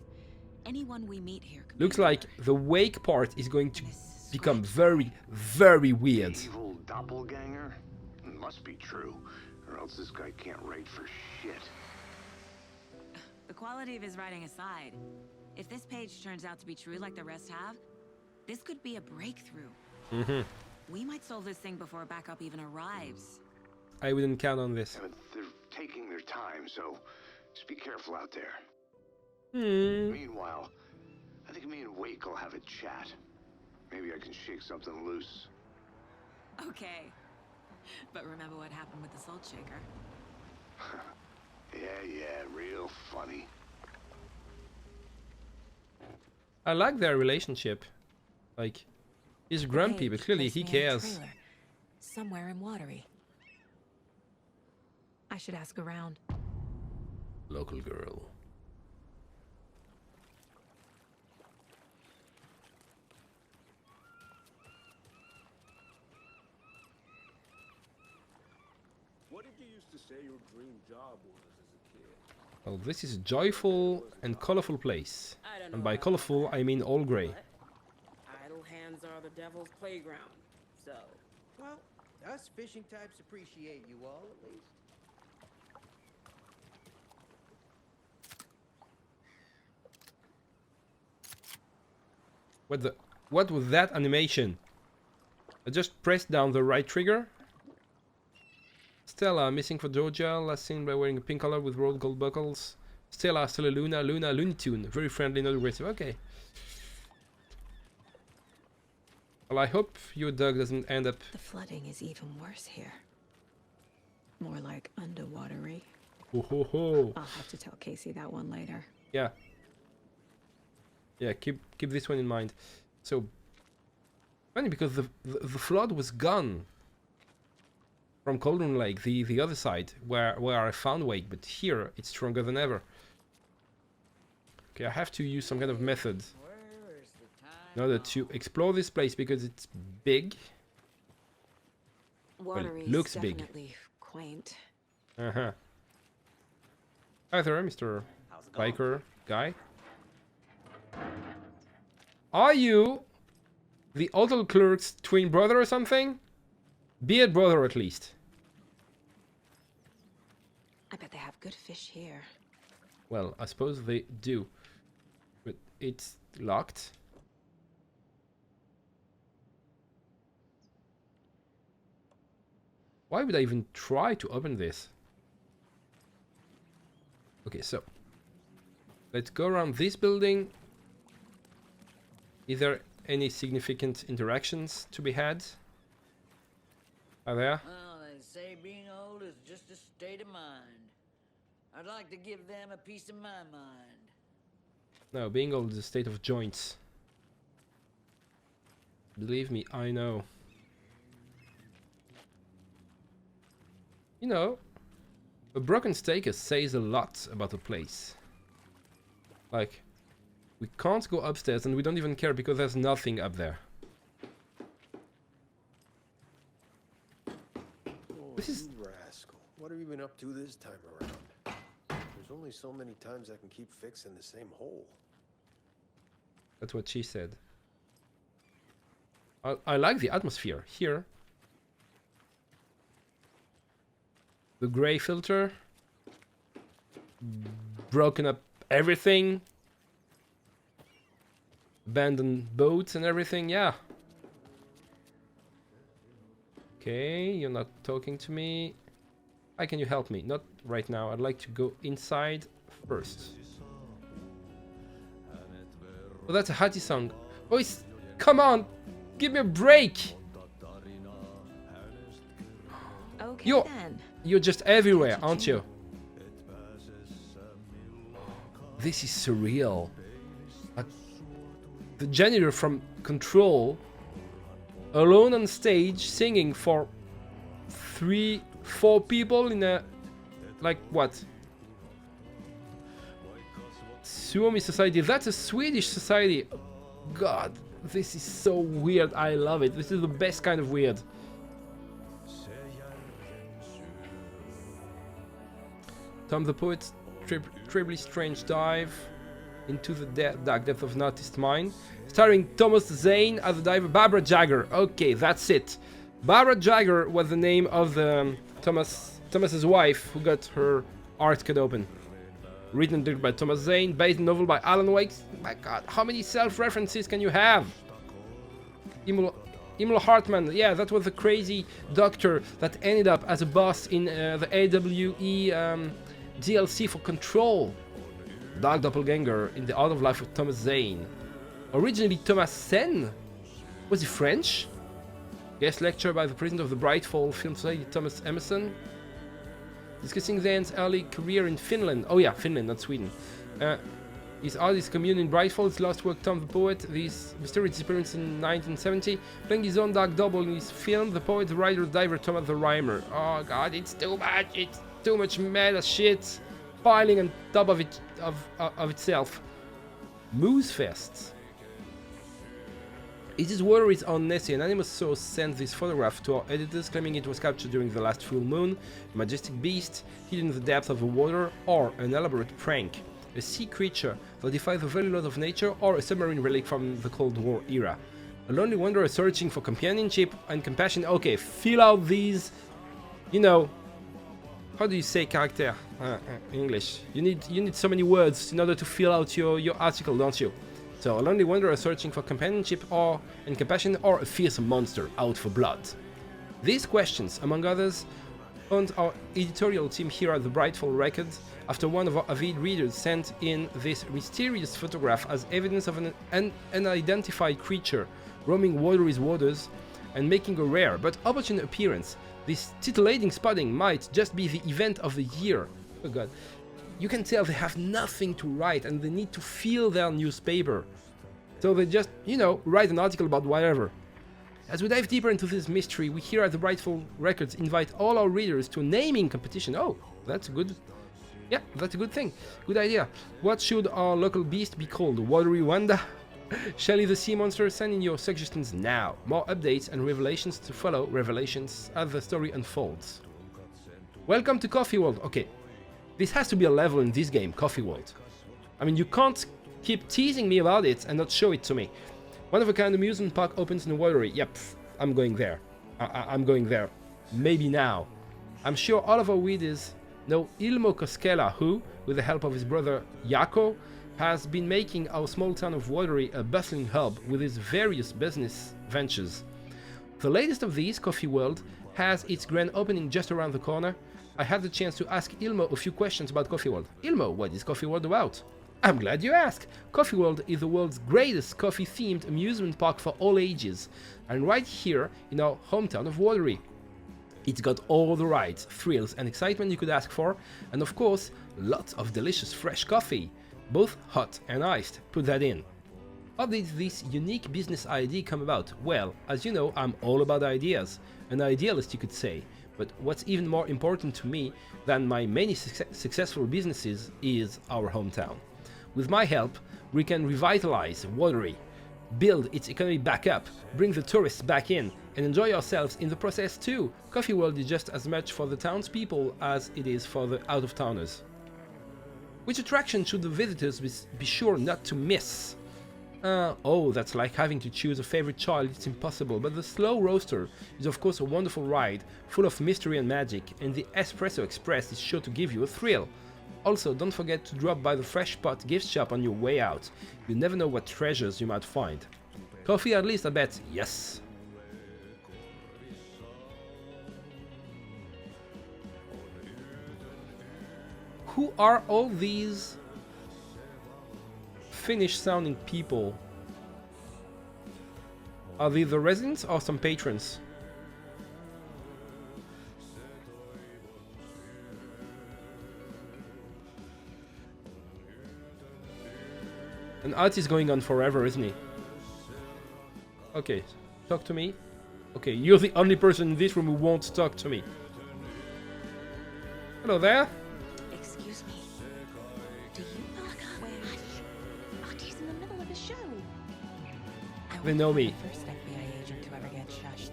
Anyone we meet here could Looks be like the Wake part is going to become very, very weird. Evil doppelganger? Must be true, or else this guy can't write for shit. the quality of his writing aside. If this page turns out to be true like the rest have, this could be a breakthrough. We might solve this thing before backup even arrives. I wouldn't count on this. But they're taking their time, so just be careful out there. Hmm. Meanwhile, I think me and Wake will have a chat. Maybe I can shake something loose. Okay. But remember what happened with the salt shaker? Yeah, real funny. I like their relationship. Like, he's grumpy, but clearly he cares. Somewhere in Watery. I should ask around. Local girl. What did you used to say your dream job was as a kid? Well, this is a joyful and colorful place. And by colorful, I mean all gray. Idle hands are the devil's playground. So, Well, us fishing types appreciate you all, at least. What was that animation? I just pressed down the right trigger. Stella, missing for Georgia, last seen by wearing a pink collar with rolled gold buckles. Stella, Luna, Looney Tune. Very friendly, not aggressive. Okay. Well, I hope your dog doesn't end up... The flooding is even worse here. More like underwatery. Ho ho ho. I'll have to tell Casey that one later. Yeah. Yeah, keep this one in mind. So, funny because the flood was gone from Cauldron Lake, the other side, where I found Wake, but here it's stronger than ever. Okay, I have to use some kind of method in order to explore this place because it's big. Watery well, looks big. Definitely quaint. Hi there, Mr. Biker guy. Are you the hotel clerk's twin brother or something? Beard brother at least. I bet they have good fish here. Well, I suppose they do. But it's locked. Why would I even try to open this? Okay, so let's go around this building. Is there any significant interactions to be had? Are there? Well, they say being old is just a state of mind. I'd like to give them a piece of my mind. No, being old is a state of joints. Believe me, I know. You know, a broken staker says a lot about a place. Like, we can't go upstairs and we don't even care because there's nothing up there. This is... You rascal. What have you been up to this time around? There's only so many times I can keep fixing the same hole. That's what she said. I like the atmosphere here. The gray filter. Broken up everything. Abandoned boats and everything, yeah. Okay, you're not talking to me. How can you help me? Not right now. I'd like to go inside first. Oh, that's a Hattie song. Oh, it's... Come on! Give me a break! Okay, then. You're just everywhere, aren't you? This is surreal. The janitor from Control, alone on stage, singing for 3-4 people in a... Like, what? Suomi society. That's a Swedish society. God, this is so weird. I love it. This is the best kind of weird. Tom the Poet's terribly strange dive into the dark depth of an artist's mind, starring Thomas Zane as the diver Barbara Jagger. Okay, that's it. Barbara Jagger was the name of the Thomas's wife who got her art cut open. Written and directed by Thomas Zane, based on a novel by Alan Wake. My God, how many self-references can you have? Emil Hartman, yeah, that was the crazy doctor that ended up as a boss in the AWE DLC for Control. Dark Doppelganger in the Art of Life of Thomas Zane. Originally Thomas Sen. Was he French? Guest lecture by the president of the Brightfall Film Society, Thomas Emerson. Discussing Zane's early career in Finland. Oh yeah, Finland, not Sweden. His artist commune in Brightfall, his last work, Tom the Poet, this mysterious disappearance in 1970, playing his own dark double in his film, The Poet, the Writer, the Diver, Thomas the Rhymer. Oh God, it's too much meta shit piling on top of it of itself. Moose Fest. It is Watery's own Nessie. An anonymous source sent this photograph to our editors, claiming it was captured during the last full moon, a majestic beast hidden in the depths of the water, or an elaborate prank, a sea creature that defies the very laws of nature, or a submarine relic from the Cold War era. A lonely wanderer searching for companionship and compassion. Okay, fill out these, you know, how do you say character in English? You need so many words in order to fill out your article, don't you? So, a lonely wanderer searching for companionship and compassion, or a fearsome monster out for blood. These questions, among others, haunt our editorial team here at the Brightfall Records after one of our avid readers sent in this mysterious photograph as evidence of an unidentified creature roaming Watery's waters and making a rare but opportune appearance. This titillating spotting might just be the event of the year. Oh God. You can tell they have nothing to write and they need to fill their newspaper. So they just, you know, write an article about whatever. As we dive deeper into this mystery, we here at the Brightfall Records invite all our readers to a naming competition. Oh, that's good. Yeah, that's a good thing. Good idea. What should our local beast be called? Watery Wanda? Shelly the Sea Monster? Send in your suggestions now. More updates and revelations to follow. Revelations as the story unfolds. Welcome to Coffee World. Okay. This has to be a level in this game, Coffee World. I mean, you can't keep teasing me about it and not show it to me. One of a kind amusement park opens in Watery. Yep, I'm going there. I'm going there. Maybe now. I'm sure all of our readers know Ilmo Koskela, who, with the help of his brother Jaco, has been making our small town of Watery a bustling hub with his various business ventures. The latest of these, Coffee World, has its grand opening just around the corner. I had the chance to ask Ilmo a few questions about Coffee World. Ilmo, what is Coffee World about? I'm glad you asked. Coffee World is the world's greatest coffee-themed amusement park for all ages, and right here in our hometown of Watery. It's got all the rides, thrills and excitement you could ask for, and of course, lots of delicious fresh coffee, both hot and iced. Put that in. How did this unique business idea come about? Well, as you know, I'm all about ideas. An idealist, you could say. But what's even more important to me than my many successful businesses is our hometown. With my help, we can revitalize Watery, build its economy back up, bring the tourists back in, and enjoy ourselves in the process too. Coffee World is just as much for the townspeople as it is for the out-of-towners. Which attraction should the visitors be sure not to miss? Oh, that's like having to choose a favorite child. It's impossible, but the Slow Roaster is of course a wonderful ride, full of mystery and magic, and the Espresso Express is sure to give you a thrill. Also, don't forget to drop by the Fresh Pot gift shop on your way out. You never know what treasures you might find. Coffee at least, I bet. Yes. Who are all these Finnish sounding people? Are they the residents or some patrons? An art is going on forever, isn't he? Okay, talk to me. Okay, you're the only person in this room who won't talk to me. Hello there. Excuse me. Do you know Hush. Artie's in the middle of a show. They know me. First FBI agent to ever get shushed.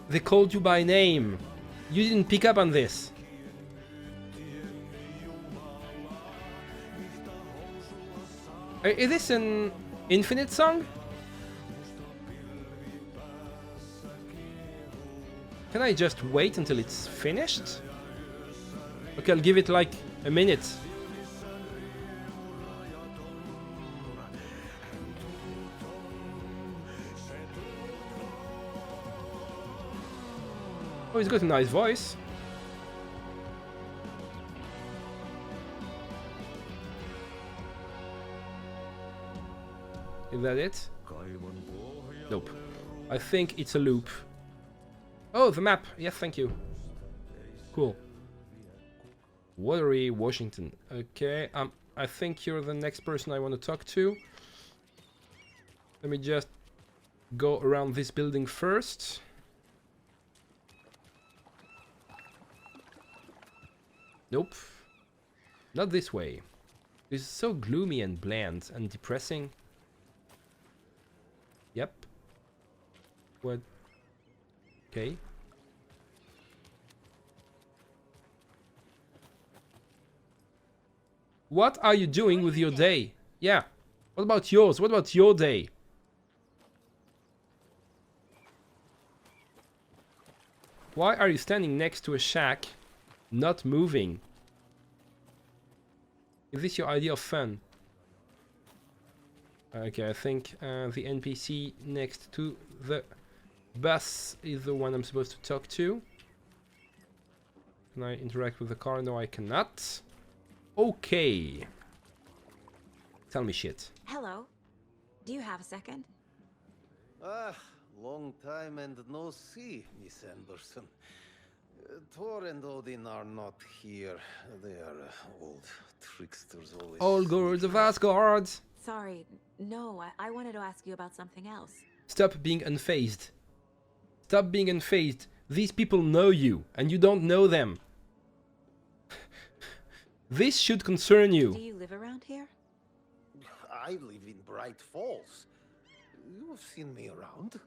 They called you by name. You didn't pick up on this. Is this an infinite song? Can I just wait until it's finished? Okay, I'll give it like a minute. Oh, he's got a nice voice. Is that it? Nope. I think it's a loop. Oh, the map. Yes, thank you. Cool. Watery, Washington. Okay, I think you're the next person I want to talk to. Let me just go around this building first. Nope. Not this way. This is so gloomy and bland and depressing. Yep. What? Okay. What are you doing with your day? Yeah. What about yours? What about your day? Why are you standing next to a shack, not moving? Is this your idea of fun? Okay, I think the NPC next to the bus is the one I'm supposed to talk to. Can I interact with the car? No, I cannot. Okay. Tell me shit. Hello. Do you have a second? Ah, long time and no see, Miss Anderson. Thor and Odin are not here. They are old tricksters always. All gods of Asgard! Sorry. No, I wanted to ask you about something else. Stop being unfazed. Stop being unfazed. These people know you, and you don't know them. This should concern you. Do you live around here? I live in Bright Falls. You've seen me around.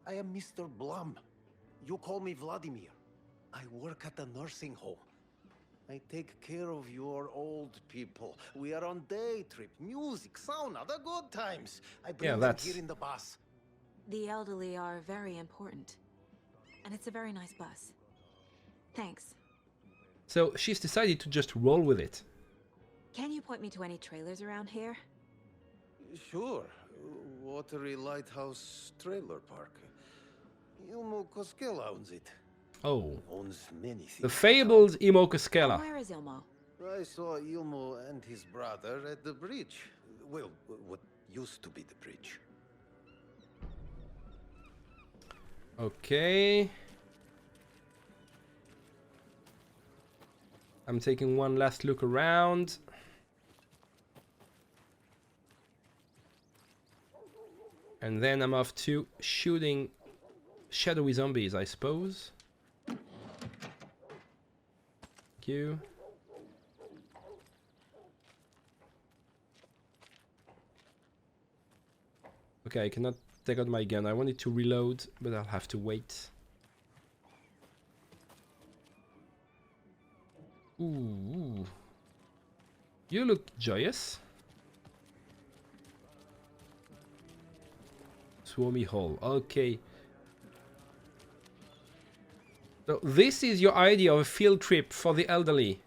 I am Mr. Blum. You call me Vladimir. I work at a nursing home. I take care of your old people. We are on day trip, music, sauna, the good times. I bring them here in the bus. The elderly are very important. And it's a very nice bus. Thanks. So she's decided to just roll with it. Can you point me to any trailers around here? Sure. Watery Lighthouse Trailer Park. Ilmo Koskela owns it. Oh. Owns many things. The fabled Imo Koskela. Where is Ilmo? I saw Ilmo and his brother at the bridge. Well, what used to be the bridge. Okay. I'm taking one last look around. And then I'm off to shooting shadowy zombies, I suppose. Thank you. Okay, I cannot take out my gun. I wanted to reload, but I'll have to wait. Ooh. You look joyous. Swarmy Hall. Okay. So this is your idea of a field trip for the elderly.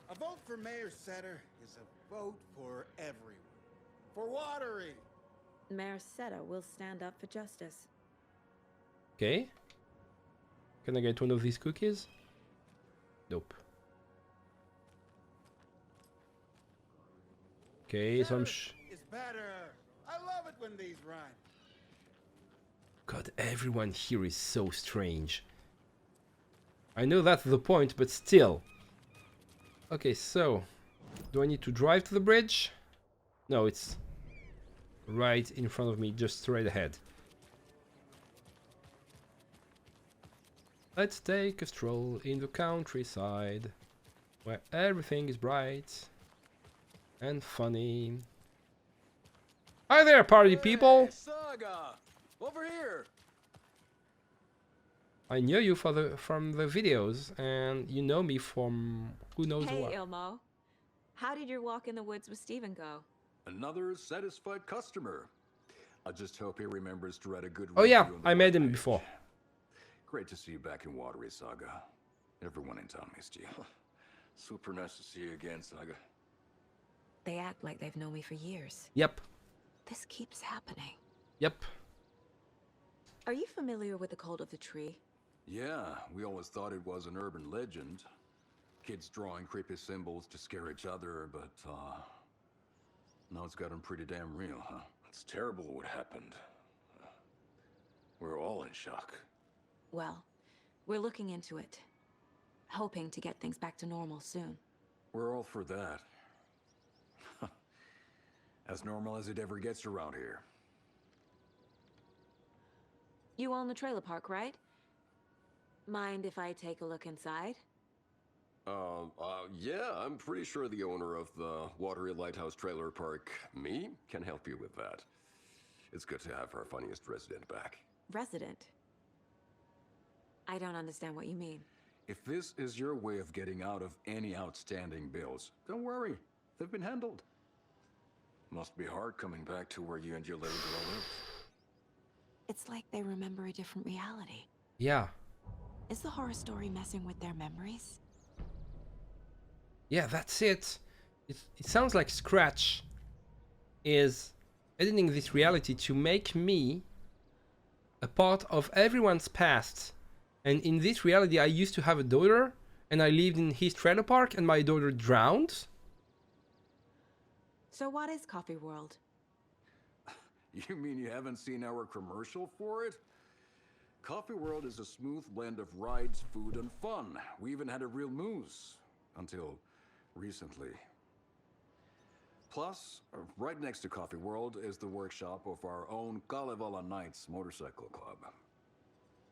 A vote for Mayor Setter is a vote for everyone. For Watery. Mayor Setter will stand up for justice. Okay. Can I get one of these cookies? Nope. Okay, some It's better. I love it when these rhyme. God, everyone here is so strange. I know that's the point, but still. Okay, so do I need to drive to the bridge? No, it's right in front of me, just straight ahead. Let's take a stroll in the countryside, where everything is bright and funny. Hi there, party people! Saga! Over here! I know you from the videos, and you know me from who knows Hey, what. Ilmo. How did your walk in the woods with Steven go? Another satisfied customer. I just hope he remembers to write a good Oh review yeah, on the I met webpage. him before. Great to see you back in Watery, Saga. Everyone in town missed you. Super nice to see you again, Saga. They act like they've known me for years. Yep. This keeps happening. Yep. Are you familiar with the Cult of the Tree? Yeah, we always thought it was an urban legend. Kids drawing creepy symbols to scare each other, but, now it's gotten pretty damn real, huh? It's terrible what happened. We're all in shock. Well, we're looking into it. Hoping to get things back to normal soon. We're all for that. As normal as it ever gets around here. You own the trailer park, right? Mind if I take a look inside? Yeah, I'm pretty sure the owner of the Watery Lighthouse Trailer Park, me, can help you with that. It's good to have our funniest resident back. Resident? I don't understand what you mean. If this is your way of getting out of any outstanding bills, don't worry. They've been handled. Must be hard coming back to where you and your little girl lived. It's like they remember a different reality. Yeah. Is the horror story messing with their memories? Yeah, that's it. It sounds like Scratch is editing this reality to make me a part of everyone's past. And in this reality, I used to have a daughter, and I lived in his trailer park, and my daughter drowned. So what is Coffee World? You mean you haven't seen our commercial for it? Coffee World is a smooth blend of rides, food, and fun. We even had a real moose. Until recently. Plus, right next to Coffee World is the workshop of our own Kalevala Knights Motorcycle Club.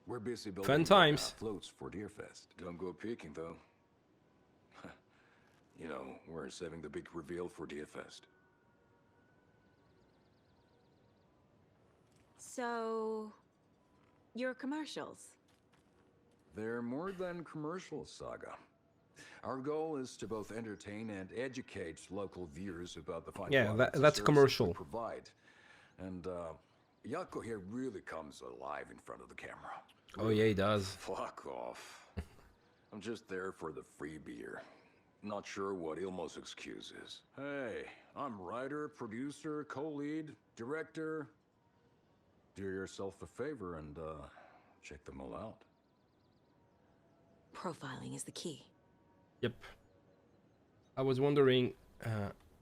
We're busy building Fun times. floats for Deerfest. Don't go peeking, though. You know, we're saving the big reveal for Deerfest. So, your commercials? They're more than commercials, Saga. Our goal is to both entertain and educate local viewers about the fine products and that's a services commercial. we provide. And Yako here really comes alive in front of the camera. Oh yeah, he does. Fuck off. I'm just there for the free beer. Not sure what Ilmo's excuse is. Hey, I'm writer, producer, co-lead, director. Do yourself a favor and check them all out. Profiling is the key. Yep. I was wondering,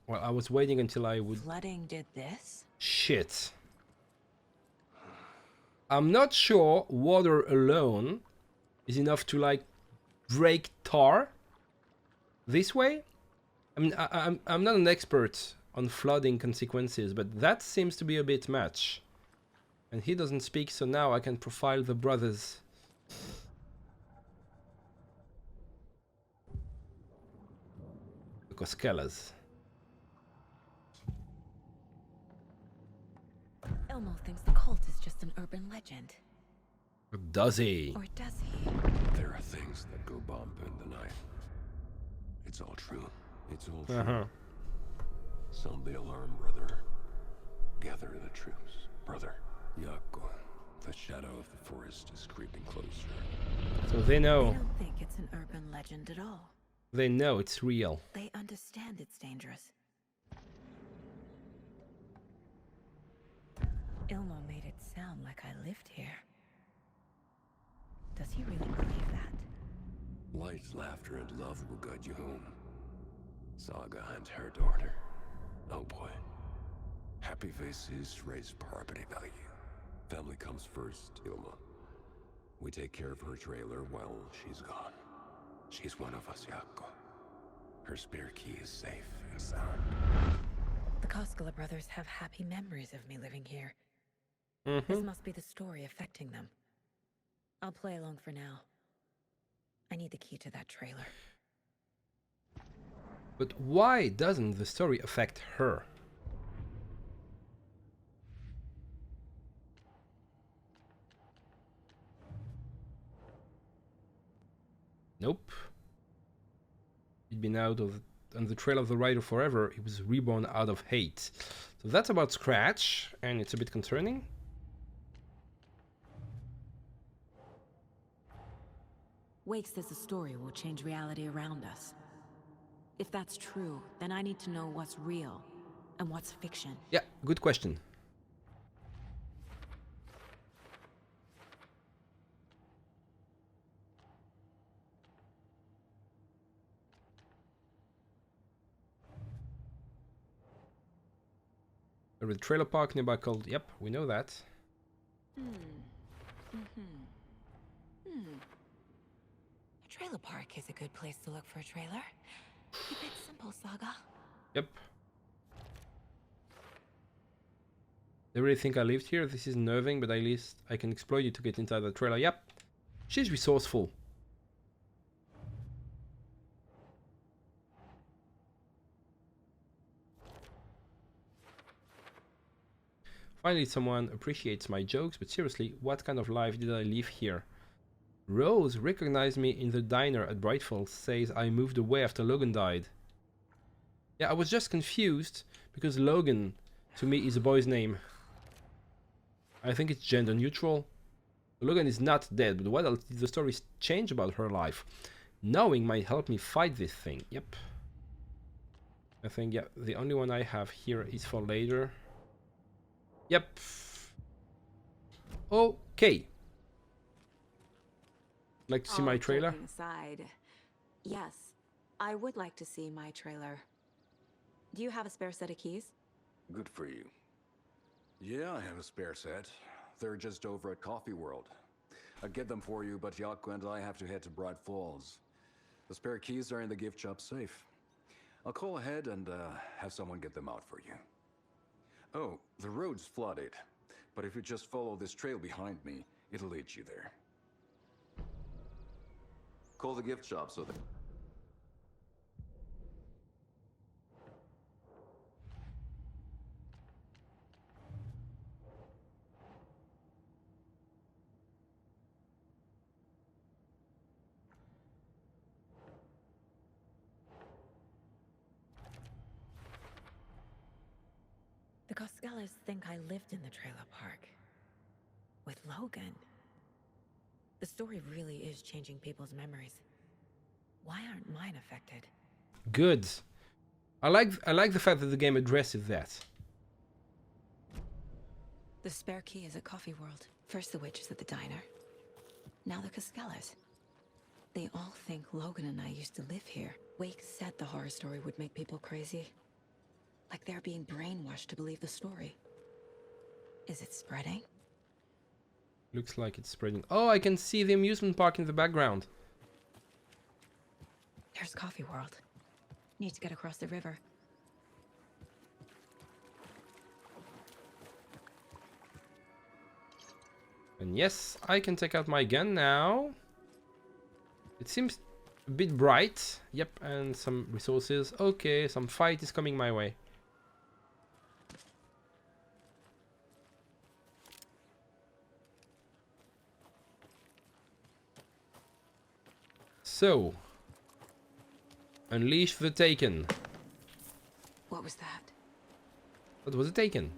well, I was waiting until I would... Flooding did this? Shit. I'm not sure water alone is enough to, like, break tar this way. I mean, I'm not an expert on flooding consequences, but that seems to be a bit much. And he doesn't speak, so now I can profile the brothers. The Coskellas. Ilmo thinks the cult is just an urban legend. Or does he? Or does he? There are things that go bump in the night. It's all true. It's all true. Uh-huh. Sound the alarm, brother. Gather the troops, brother. Yako, the shadow of the forest is creeping closer. So they know. They don't think it's an urban legend at all. They know it's real. They understand it's dangerous. Ilmo made it sound like I lived here. Does he really believe that? Light, laughter, and love will guide you home. Saga and her daughter. Oh boy. Happy faces raise property value. Family comes first, Ilma. We take care of her trailer while she's gone. She's one of us, Yako. Her spare key is safe and sound. The Koskela brothers have happy memories of me living here. Mm-hmm. This must be the story affecting them. I'll play along for now. I need the key to that trailer. But why doesn't the story affect her? Nope. He'd been out of on the trail of the rider forever. He was reborn out of hate. So that's about Scratch, and it's a bit concerning. Wake says the story will change reality around us. If that's true, then I need to know what's real and what's fiction. Yeah, good question. There's a trailer park nearby called... Yep, we know that. A trailer park is a good place to look for a trailer. Keep it simple, Saga. Yep. They really think I lived here? This is nerving, but at least I can exploit you to get inside the trailer. Yep. She's resourceful. Finally, someone appreciates my jokes, but seriously, what kind of life did I live here? Rose recognized me in the diner at Bright Falls, says I moved away after Logan died. Yeah, I was just confused, because Logan, to me, is a boy's name. I think it's gender neutral. Logan is not dead, but what else did the story change about her life? Knowing might help me fight this thing. Yep. I think, yeah, the only one I have here is for later. Yep. Okay. Like to see my trailer? Aside, yes, I would like to see my trailer. Do you have a spare set of keys? Good for you. Yeah, I have a spare set. They're just over at Coffee World. I'd get them for you, but Yaku and I have to head to Bright Falls. The spare keys are in the gift shop safe. I'll call ahead and have someone get them out for you. Oh, the road's flooded, but if you just follow this trail behind me, it'll lead you there. Call the gift shop so that... The Coskellas think I lived in the trailer park. With Logan. The story really is changing people's memories. Why aren't mine affected? Good. I like the fact that the game addresses that. The spare key is at Coffee World. First the witches at the diner. Now the Coskellas. They all think Logan and I used to live here. Wake said the horror story would make people crazy. Like they're being brainwashed to believe the story. Is it spreading? Looks like it's spreading. Oh, I can see the amusement park in the background. There's Coffee World. Need to get across the river. And yes, I can take out my gun now. It seems a bit bright. Yep, and some resources. Okay, some fight is coming my way. So, unleash the Taken. What was that? What was a Taken?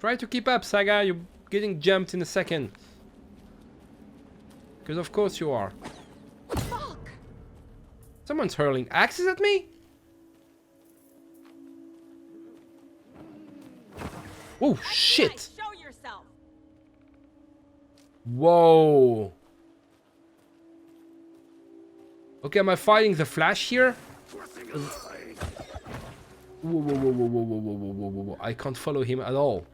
Try to keep up, Saga. You're getting jumped in a second. Because of course you are. Fuck! Someone's hurling axes at me? Oh, shit! Show yourself! Whoa! Okay, am I fighting the Flash here? Whoa, whoa, whoa, whoa, whoa, whoa, whoa, whoa, whoa, whoa. I can't follow him at all.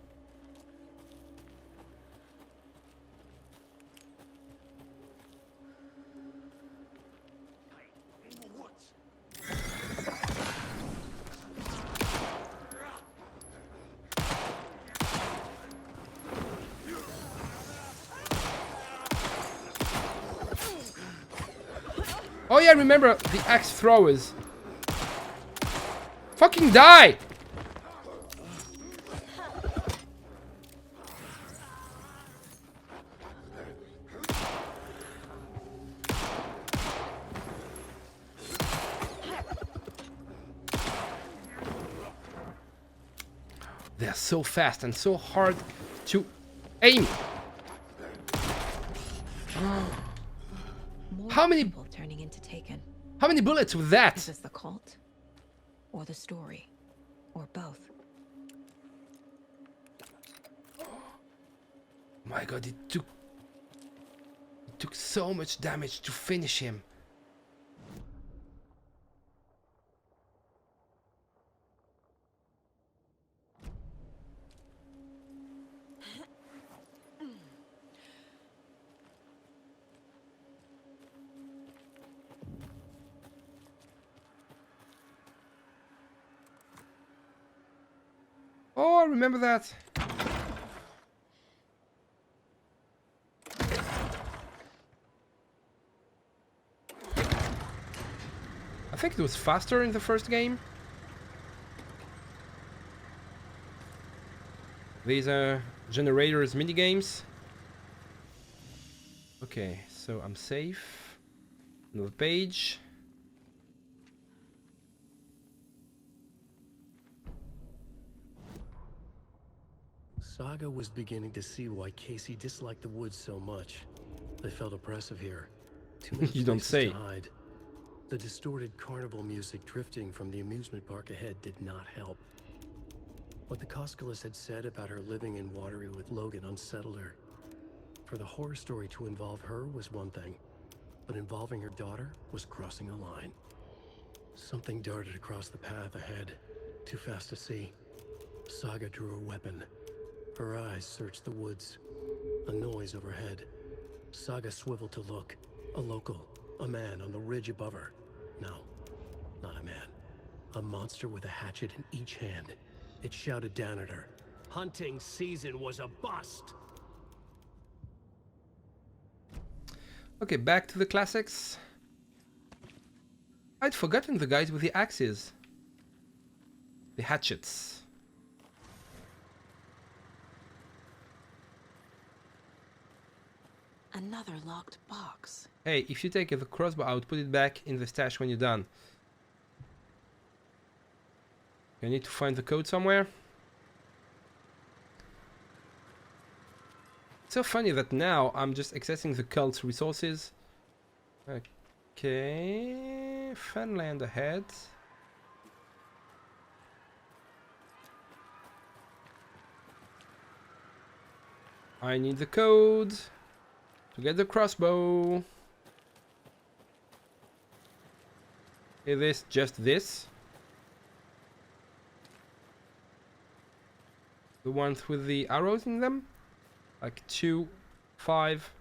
Oh yeah, remember the axe throwers. Fucking die! They're so fast and so hard to aim. How many people turning into Taken? How many bullets with that? Is this the cult? Or the story? Or both? My god, it took so much damage to finish him. Oh, I remember that. I think it was faster in the first game. These are generators minigames. Okay, so I'm safe. Another page. Saga was beginning to see why Casey disliked the woods so much. They felt oppressive here. Too many You don't places say. to hide. The distorted carnival music drifting from the amusement park ahead did not help. What the Koskulas had said about her living in Watery with Logan unsettled her. For the horror story to involve her was one thing, but involving her daughter was crossing a line. Something darted across the path ahead, too fast to see. Saga drew her weapon. Her eyes searched the woods. A noise overhead. Saga swiveled to look. A local. A man on the ridge above her. No, not a man. A monster with a hatchet in each hand. It shouted down at her. Hunting season was a bust! Okay, back to the classics. I'd forgotten the guys with the axes. The hatchets. Another locked box. Hey, if you take the crossbow out, put it back in the stash when you're done. You need to find the code somewhere. It's so funny that now I'm just accessing the cult's resources. Okay, Fenland ahead. I need the code to get the crossbow. Is this just this? The ones with the arrows in them? Like 2, 5,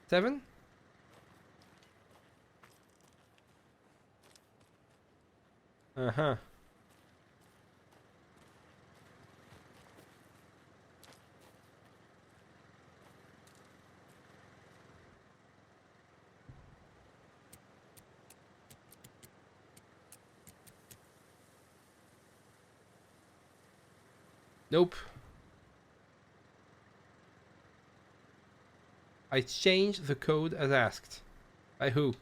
7? Uh-huh. Nope. I changed the code as asked. By who?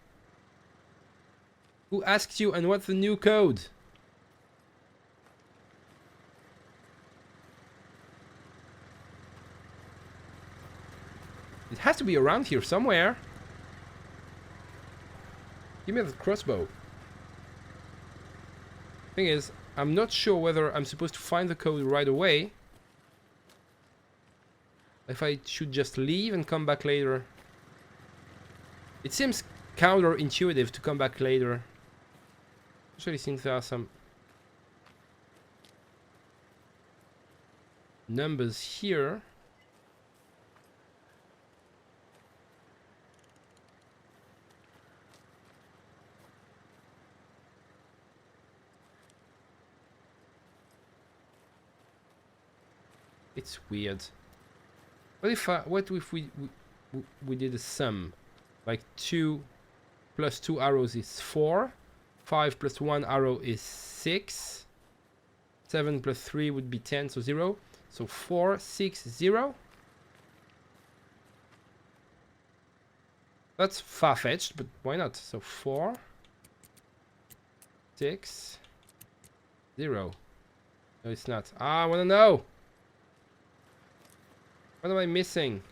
Who asked you and what's the new code? It has to be around here somewhere. Give me the crossbow. Thing is, I'm not sure whether I'm supposed to find the code right away. If I should just leave and come back later. It seems counterintuitive to come back later. Especially since there are some numbers here. It's weird. What if we did a sum? Like 2 plus 2 arrows is 4. 5 plus 1 arrow is 6. 7 plus 3 would be 10, so 0. So 4, 6, 0. That's far-fetched, but why not? So 4, 6, 0. No, it's not. Ah, I want to know. What am I missing?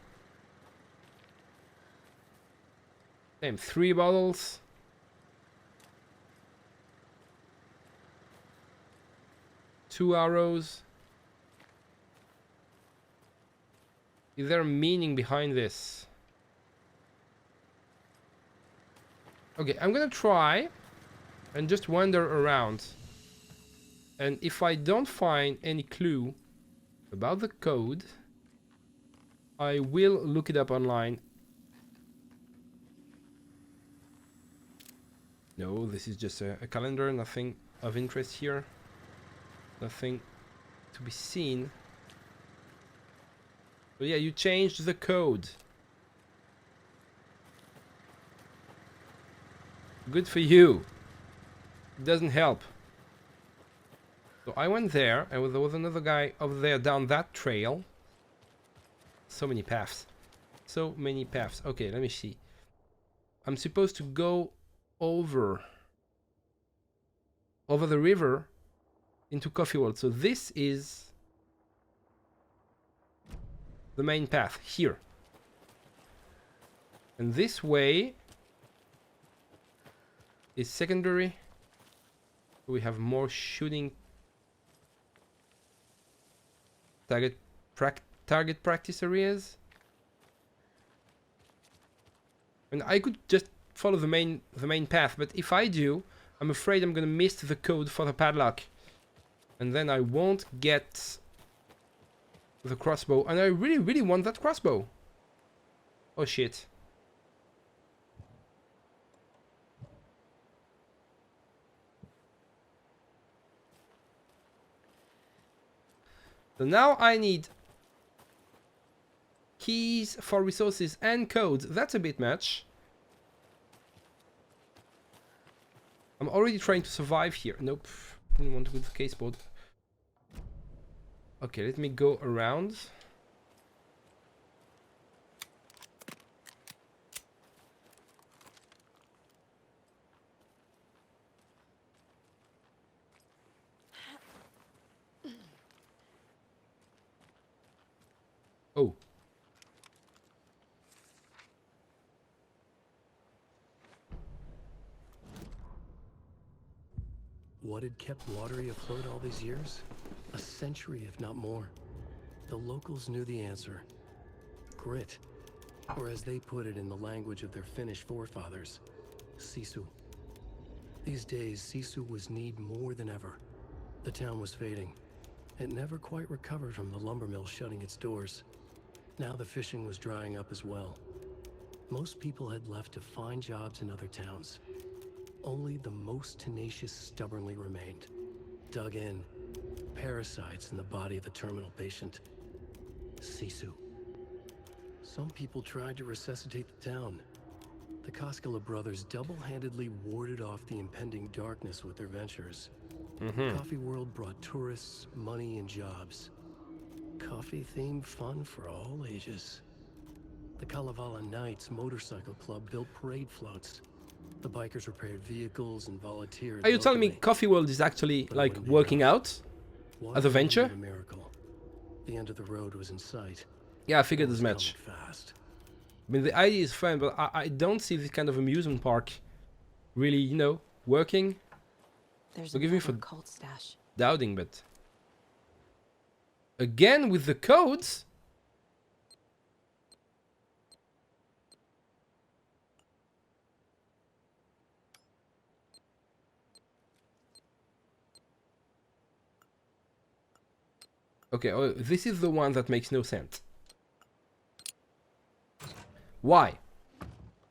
Damn, 3 bottles. Two arrows. Is there a meaning behind this? Okay, I'm gonna try and just wander around. And if I don't find any clue about the code, I will look it up online. No, this is just a calendar, nothing of interest here. Nothing to be seen. But yeah, you changed the code. Good for you. It doesn't help. So I went there, and there was another guy over there down that trail. So many paths. So many paths. Okay, let me see. I'm supposed to go over the river into Coffee World. So this is the main path here. And this way is secondary. We have more shooting target practice areas. And I could just follow the main path, but if I do, I'm afraid I'm gonna miss the code for the padlock. And then I won't get the crossbow. And I really, really want that crossbow. Oh shit. So now I need keys for resources and codes. That's a bit much. I'm already trying to survive here. Nope. Didn't want to go to the caseboard. Okay, let me go around. Oh. What had kept Watery afloat all these years? A century, if not more. The locals knew the answer. Grit. Or as they put it in the language of their Finnish forefathers, sisu. These days, sisu was needed more than ever. The town was fading. It never quite recovered from the lumber mill shutting its doors. Now the fishing was drying up as well. Most people had left to find jobs in other towns. Only the most tenacious stubbornly remained. Dug in. Parasites in the body of the terminal patient. Sisu. Some people tried to resuscitate the town. The Koskela brothers double-handedly warded off the impending darkness with their ventures. Coffee World brought tourists, money, and jobs. Coffee-themed fun for all ages. The Kalevala Knights Motorcycle Club built parade floats. The bikers repaired vehicles and volunteered. Are you telling me Coffee World is actually like working out as a venture? A miracle. The end of the road was in sight. Yeah, I figured as much. Fast. I mean, the idea is fun, but I don't see this kind of amusement park really, you know, working. Forgive me for cult stash. Doubting, but again with the codes. Okay, oh, this is the one that makes no sense. Why?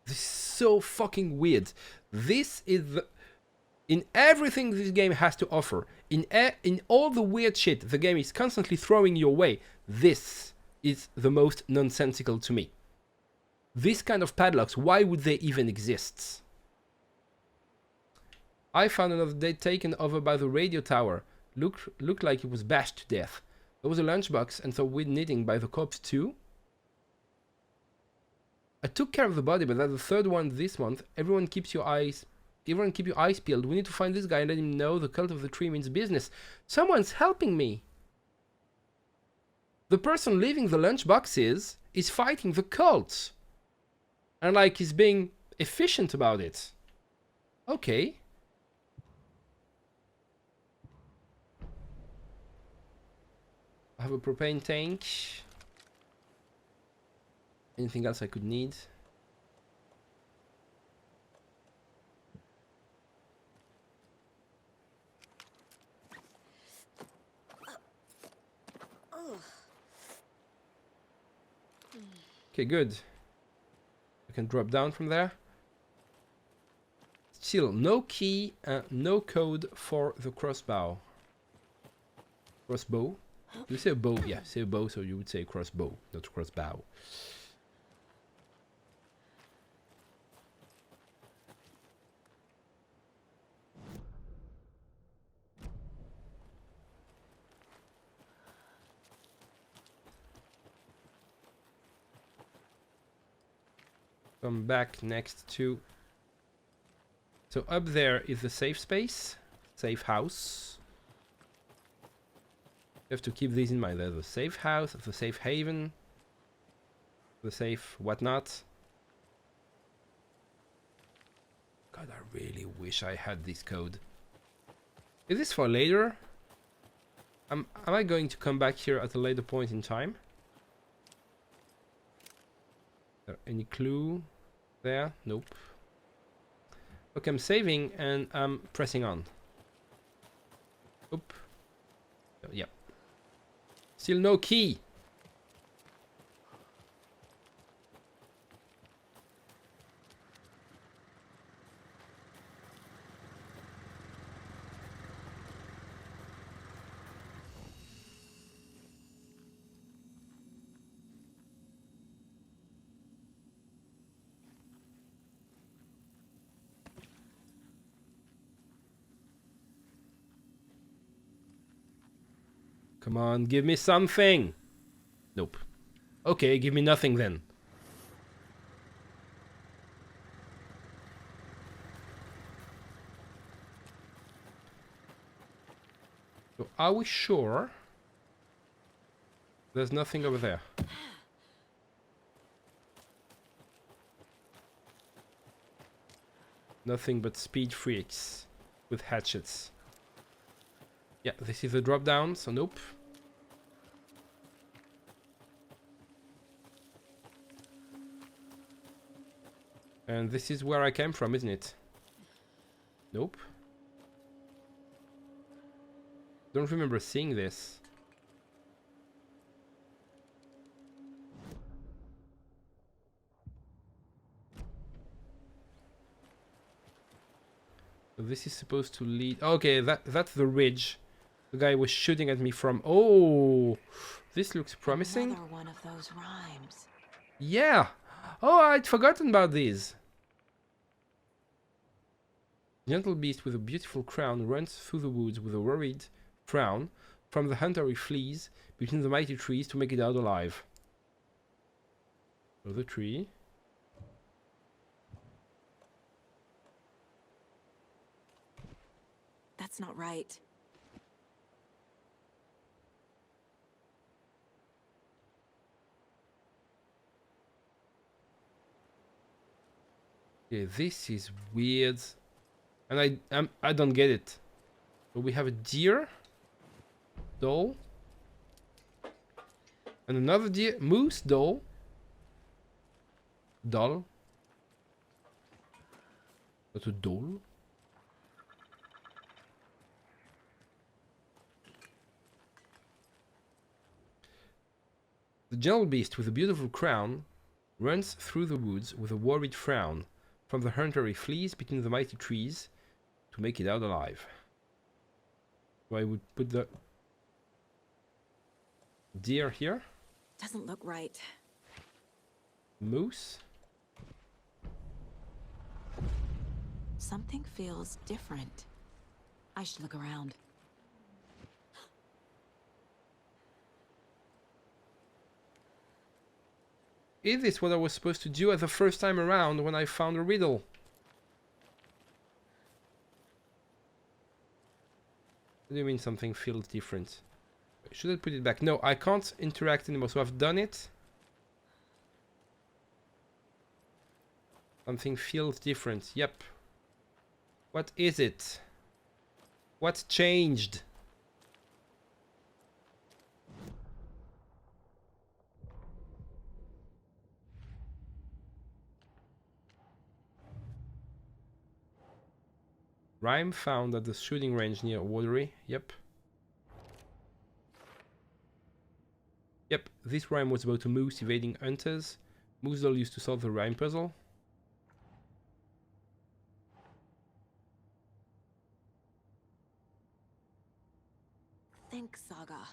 This is so fucking weird. This is the... In everything this game has to offer, in all the weird shit the game is constantly throwing your way, this is the most nonsensical to me. This kind of padlocks, why would they even exist? I found another day taken over by the radio tower. Looked like it was bashed to death. There was a lunchbox and some weird knitting by the corpse too. I took care of the body, but that's the third one this month. Everyone keeps your eyes Everyone keep your eyes peeled. We need to find this guy and let him know the cult of the tree means business. Someone's helping me. The person leaving the lunch boxes is fighting the cult. And like he's being efficient about it. Okay. I have a propane tank. Anything else I could need? Okay, good. I can drop down from there. Still, no key, no code for the crossbow. Crossbow? Do you say a bow? Yeah, say a bow, so you would say crossbow, not crossbow. Come back next to... So up there is the safe space, safe house. You have to keep these in mind. There's the safe house, the safe haven, the safe whatnot. God, I really wish I had this code. Is this for later? Am I going to come back here at a later point in time? Any clue there? Nope. Okay, I'm saving and I'm pressing on. Oop. Oh, yep. Still no key. Come on, give me something. Nope. Okay, give me nothing then. So are we sure there's nothing over there? Nothing but speed freaks with hatchets. Yeah, this is a drop down, so nope. And this is where I came from, isn't it? Nope. Don't remember seeing this. So this is supposed to lead... Okay, that's the ridge. The guy was shooting at me from... Oh! This looks promising. Another one of those rhymes. Yeah! Oh, I'd forgotten about these. Gentle beast with a beautiful crown runs through the woods with a worried frown. From the hunter he flees between the mighty trees to make it out alive. So the tree. That's not right. Okay, this is weird. And I don't get it. So we have a deer. Doll. And another deer. Moose. Doll. Doll. That's a doll. The gentle beast with a beautiful crown runs through the woods with a worried frown. From the hunter he flees between the mighty trees to make it out alive. So I would put the deer here. Doesn't look right. Moose. Something feels different. I should look around. Is this what I was supposed to do at the first time around when I found a riddle? What do you mean something feels different? Should I put it back? No, I can't interact anymore, so I've done it. Something feels different. Yep. What is it? What changed? Rhyme found at the shooting range near Watery. Yep. Yep, this rhyme was about a moose evading hunters. Moose doll used to solve the rhyme puzzle. Think, Saga.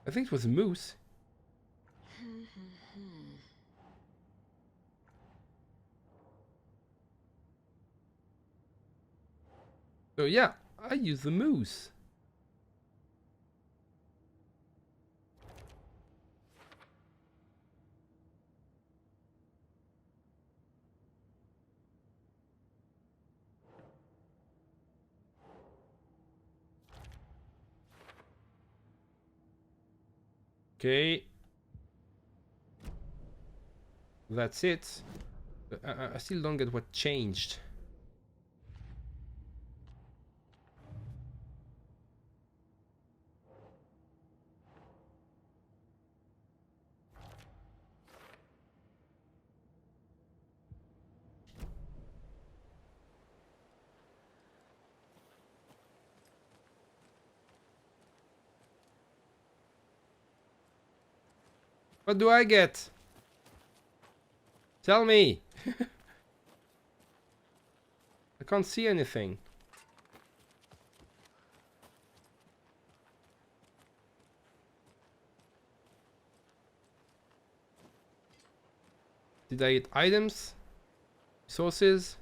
I think it was a moose. So yeah, I use the moose. Okay. That's it. I still don't get what changed. What do I get? Tell me. I can't see anything. Did I get items? Resources?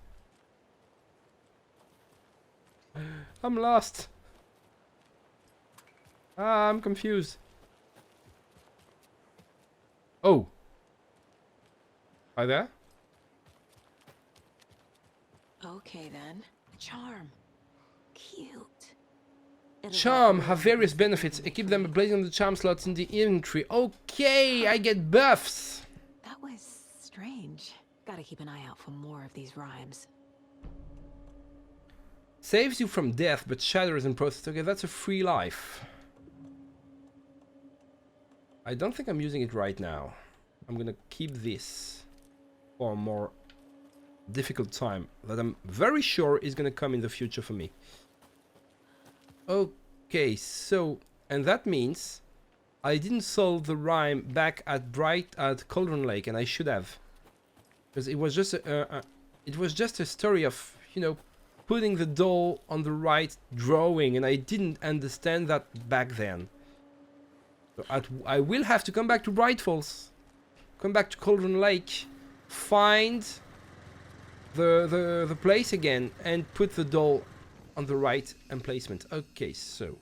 I'm lost. Ah, I'm confused. Oh. Hi there. Okay then. Charm. Cute. Charm have various benefits. Equip them by placing the charm slots in the inventory. Okay, I get buffs. That was strange. Gotta keep an eye out for more of these rhymes. Saves you from death, but shatters in process. Okay, that's a free life. I don't think I'm using it right now. I'm gonna keep this for a more difficult time that I'm very sure is gonna come in the future for me. Okay, so, and that means I didn't solve the rhyme back at Cauldron Lake, and I should have, because it was just a story of, you know, putting the doll on the right drawing, and I didn't understand that back then. So I will have to come back to Bright Falls, come back to Cauldron Lake, find the place again, and put the doll on the right emplacement. Okay, so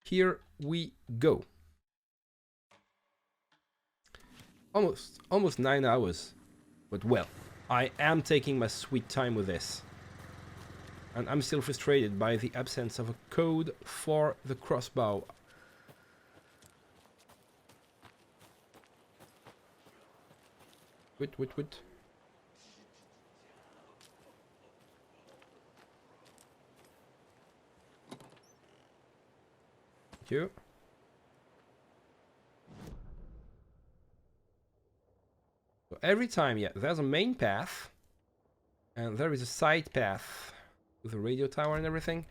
here we go. Almost 9 hours, but well, I am taking my sweet time with this, and I'm still frustrated by the absence of a code for the crossbow. Wait. Thank you. So every time, yeah, there's a main path, and there is a side path with a radio tower and everything.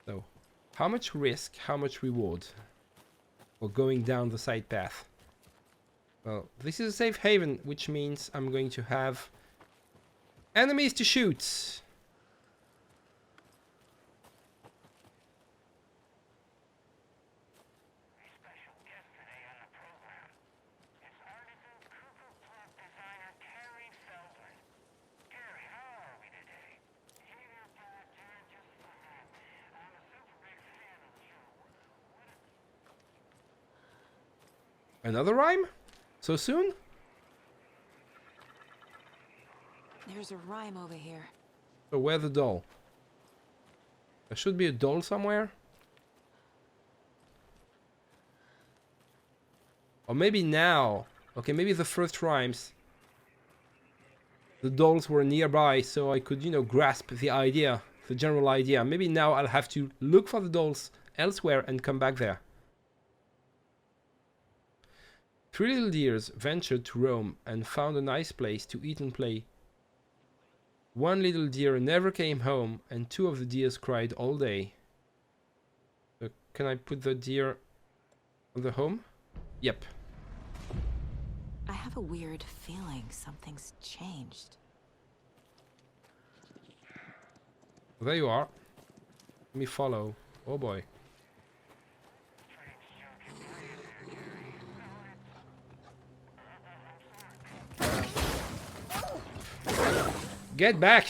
So, how much risk, how much reward for going down the side path? Well, this is a safe haven, which means I'm going to have enemies to shoot. Another rhyme? So soon? There's a rhyme over here. So where's the doll? There should be a doll somewhere. Or maybe now. Okay, maybe the first rhymes. The dolls were nearby, so I could, you know, grasp the idea, the general idea. Maybe now I'll have to look for the dolls elsewhere and come back there. 3 little deers ventured to Rome and found a nice place to eat and play. 1 little deer never came home, and 2 of the deers cried all day. Can I put the deer on the home? Yep. I have a weird feeling something's changed. There you are. Let me follow. Oh boy. Get back!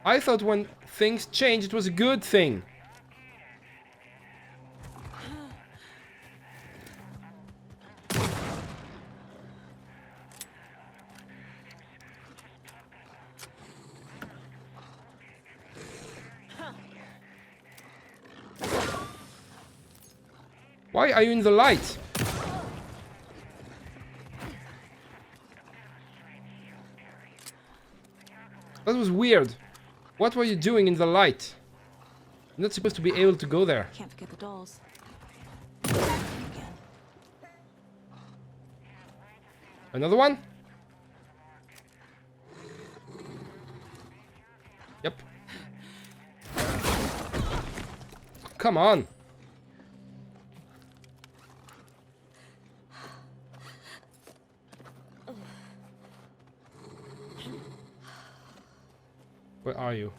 I thought when things changed it was a good thing. Why are you in the light? That was weird. What were you doing in the light? You're not supposed to be able to go there. Can't forget the dolls. Another one? Yep. Come on. Where are you?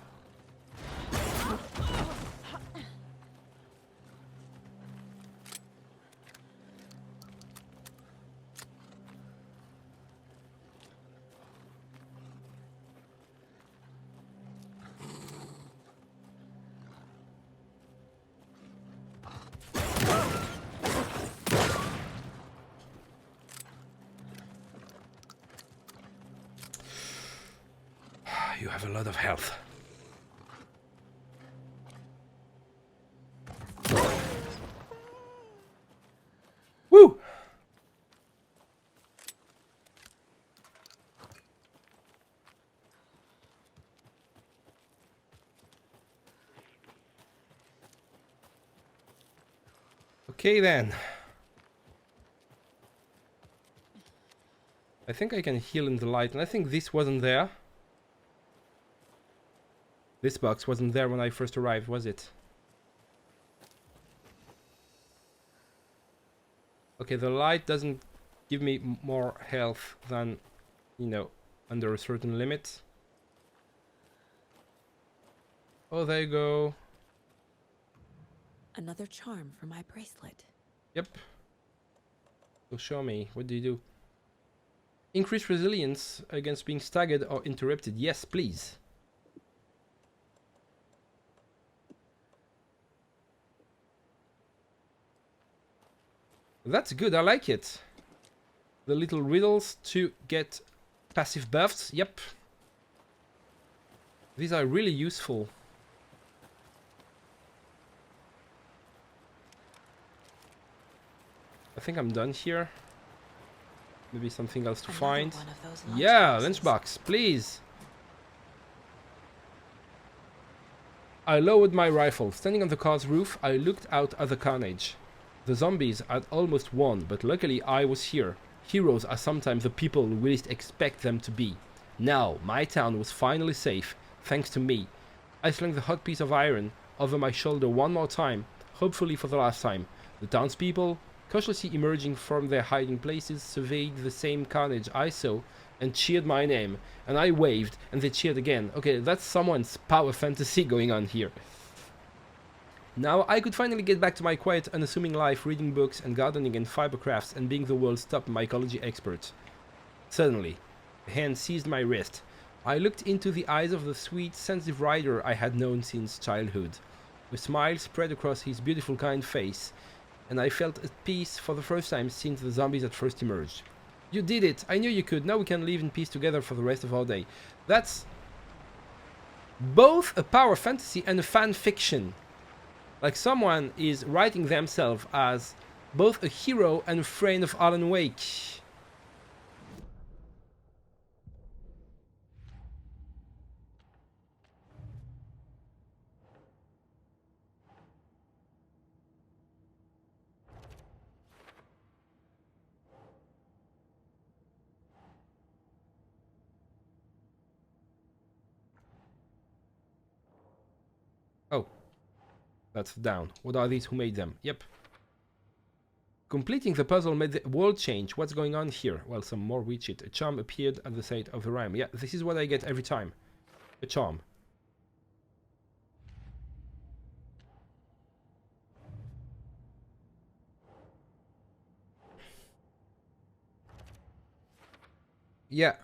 You have a lot of health. Woo! Okay then. I think I can heal in the light, and I think this wasn't there. This box wasn't there when I first arrived, was it? Okay, the light doesn't give me more health than, you know, under a certain limit. Oh, there you go. Another charm for my bracelet. Yep. So show me, what do you do? Increase resilience against being staggered or interrupted. Yes, please. That's good, I like it. The little riddles to get passive buffs, yep. These are really useful. I think I'm done here. Maybe something else to find. Yeah, lunchbox, please. I lowered my rifle. Standing on the car's roof, I looked out at the carnage. The zombies had almost won, but luckily I was here. Heroes are sometimes the people we least expect them to be. Now, my town was finally safe, thanks to me. I slung the hot piece of iron over my shoulder one more time, hopefully for the last time. The townspeople, cautiously emerging from their hiding places, surveyed the same carnage I saw and cheered my name. And I waved, and they cheered again. Okay, that's someone's power fantasy going on here. Now I could finally get back to my quiet, unassuming life, reading books and gardening and fiber crafts and being the world's top mycology expert. Suddenly, A hand seized my wrist. I looked into the eyes of the sweet, sensitive rider I had known since childhood. A smile spread across his beautiful, kind face, and I felt at peace for the first time since the zombies had first emerged. You did it! I knew you could. Now we can live in peace together for the rest of our day. That's both a power fantasy and a fan fiction. Like someone is writing themselves as both a hero and a friend of Alan Wake. Oh. That's down. What are these? Who made them? Yep. Completing the puzzle made the world change. What's going on here? Well, some more widget. A charm appeared at the side of the rhyme. Yeah, this is what I get every time. A charm. Yeah.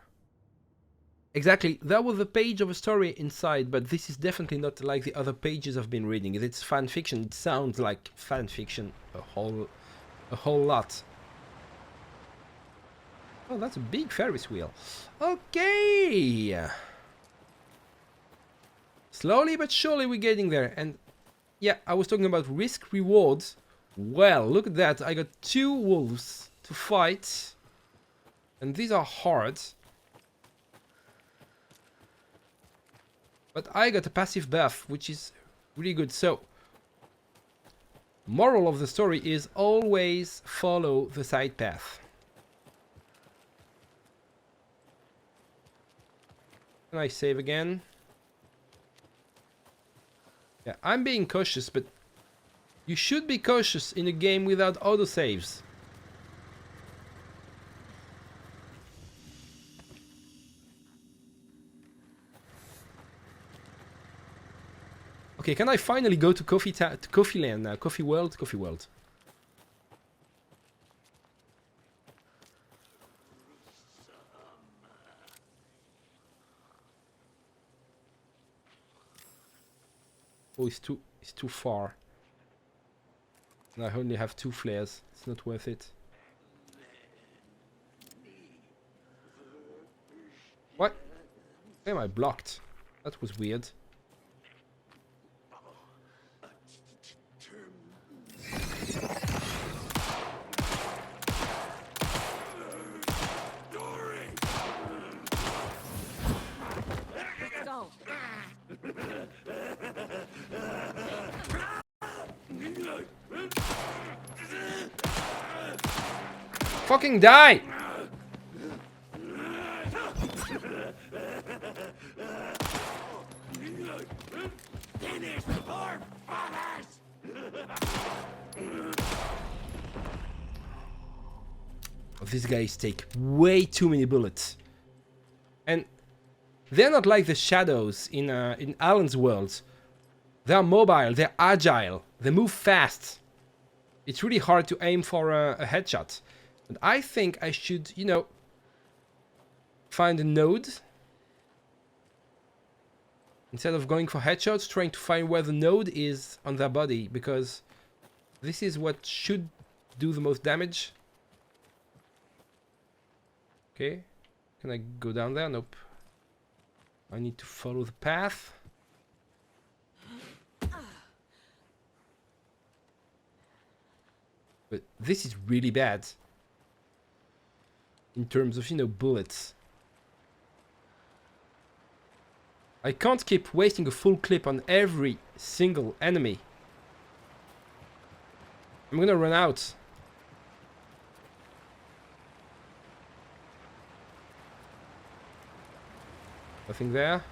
Exactly. That was a page of a story inside, but this is definitely not like the other pages I've been reading. It's fan fiction. It sounds like fan fiction a whole lot. Oh, that's a big Ferris wheel. Okay. Slowly but surely we're getting there. And yeah, I was talking about risk rewards. Well, look at that. I got 2 wolves to fight. And these are hard. But I got a passive buff, which is really good. So, moral of the story is always follow the side path. Can I save again? Yeah, I'm being cautious, but you should be cautious in a game without autosaves. Okay, can I finally go to Coffee Land now? Coffee World? Coffee World. Oh, it's too far. And I only have 2 flares. It's not worth it. What? Why am I blocked? That was weird. Fucking die! These guys take way too many bullets. And they're not like the shadows in Alan's world. They're mobile, they're agile, they move fast. It's really hard to aim for a headshot. But I think I should, you know, find a node. Instead of going for headshots, trying to find where the node is on their body. Because this is what should do the most damage. Okay. Can I go down there? Nope. I need to follow the path. But this is really bad. In terms of, you know, bullets. I can't keep wasting a full clip on every single enemy. I'm gonna run out. Nothing there.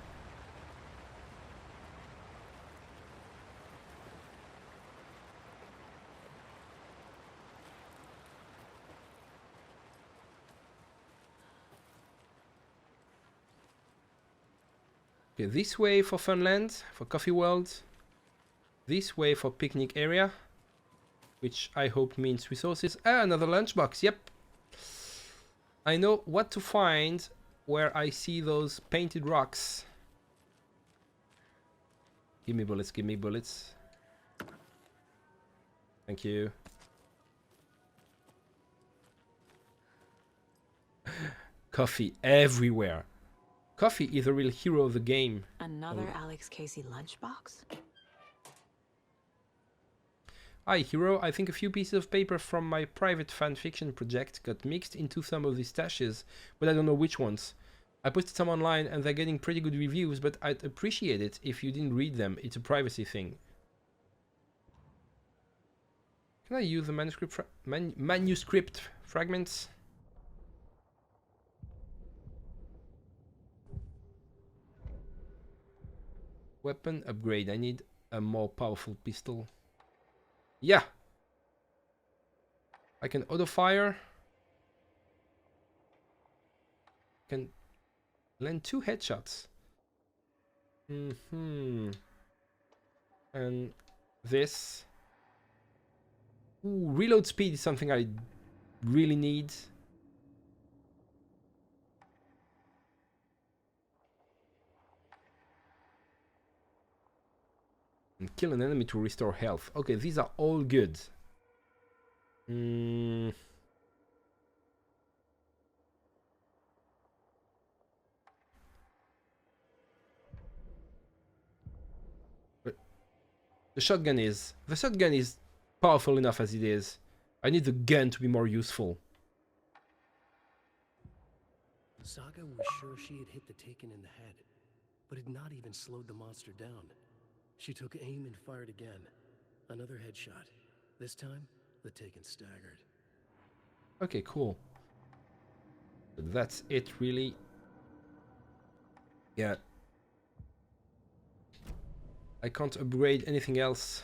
Okay, this way for Funland, for Coffee World. This way for picnic area. Which I hope means resources. Ah, another lunchbox, yep. I know what to find where I see those painted rocks. Give me bullets, give me bullets. Thank you. Coffee everywhere. Coffee is the real hero of the game. Another Alex Casey lunchbox? Hi, hero. I think a few pieces of paper from my private fanfiction project got mixed into some of these stashes, but I don't know which ones. I posted some online and they're getting pretty good reviews, but I'd appreciate it if you didn't read them. It's a privacy thing. Can I use the manuscript fragments? Weapon upgrade. I need a more powerful pistol. Yeah! I can auto fire. Can land 2 headshots. And this. Ooh, reload speed is something I really need. And kill an enemy to restore health. Okay, these are all good. But the shotgun is powerful enough as it is. I need the gun to be more useful. Saga was sure she had hit the Taken in the head, but had not even slowed the monster down. She took aim and fired again. Another headshot. This time, the Taken staggered. Okay, cool. But that's it, really. Yeah. I can't upgrade anything else.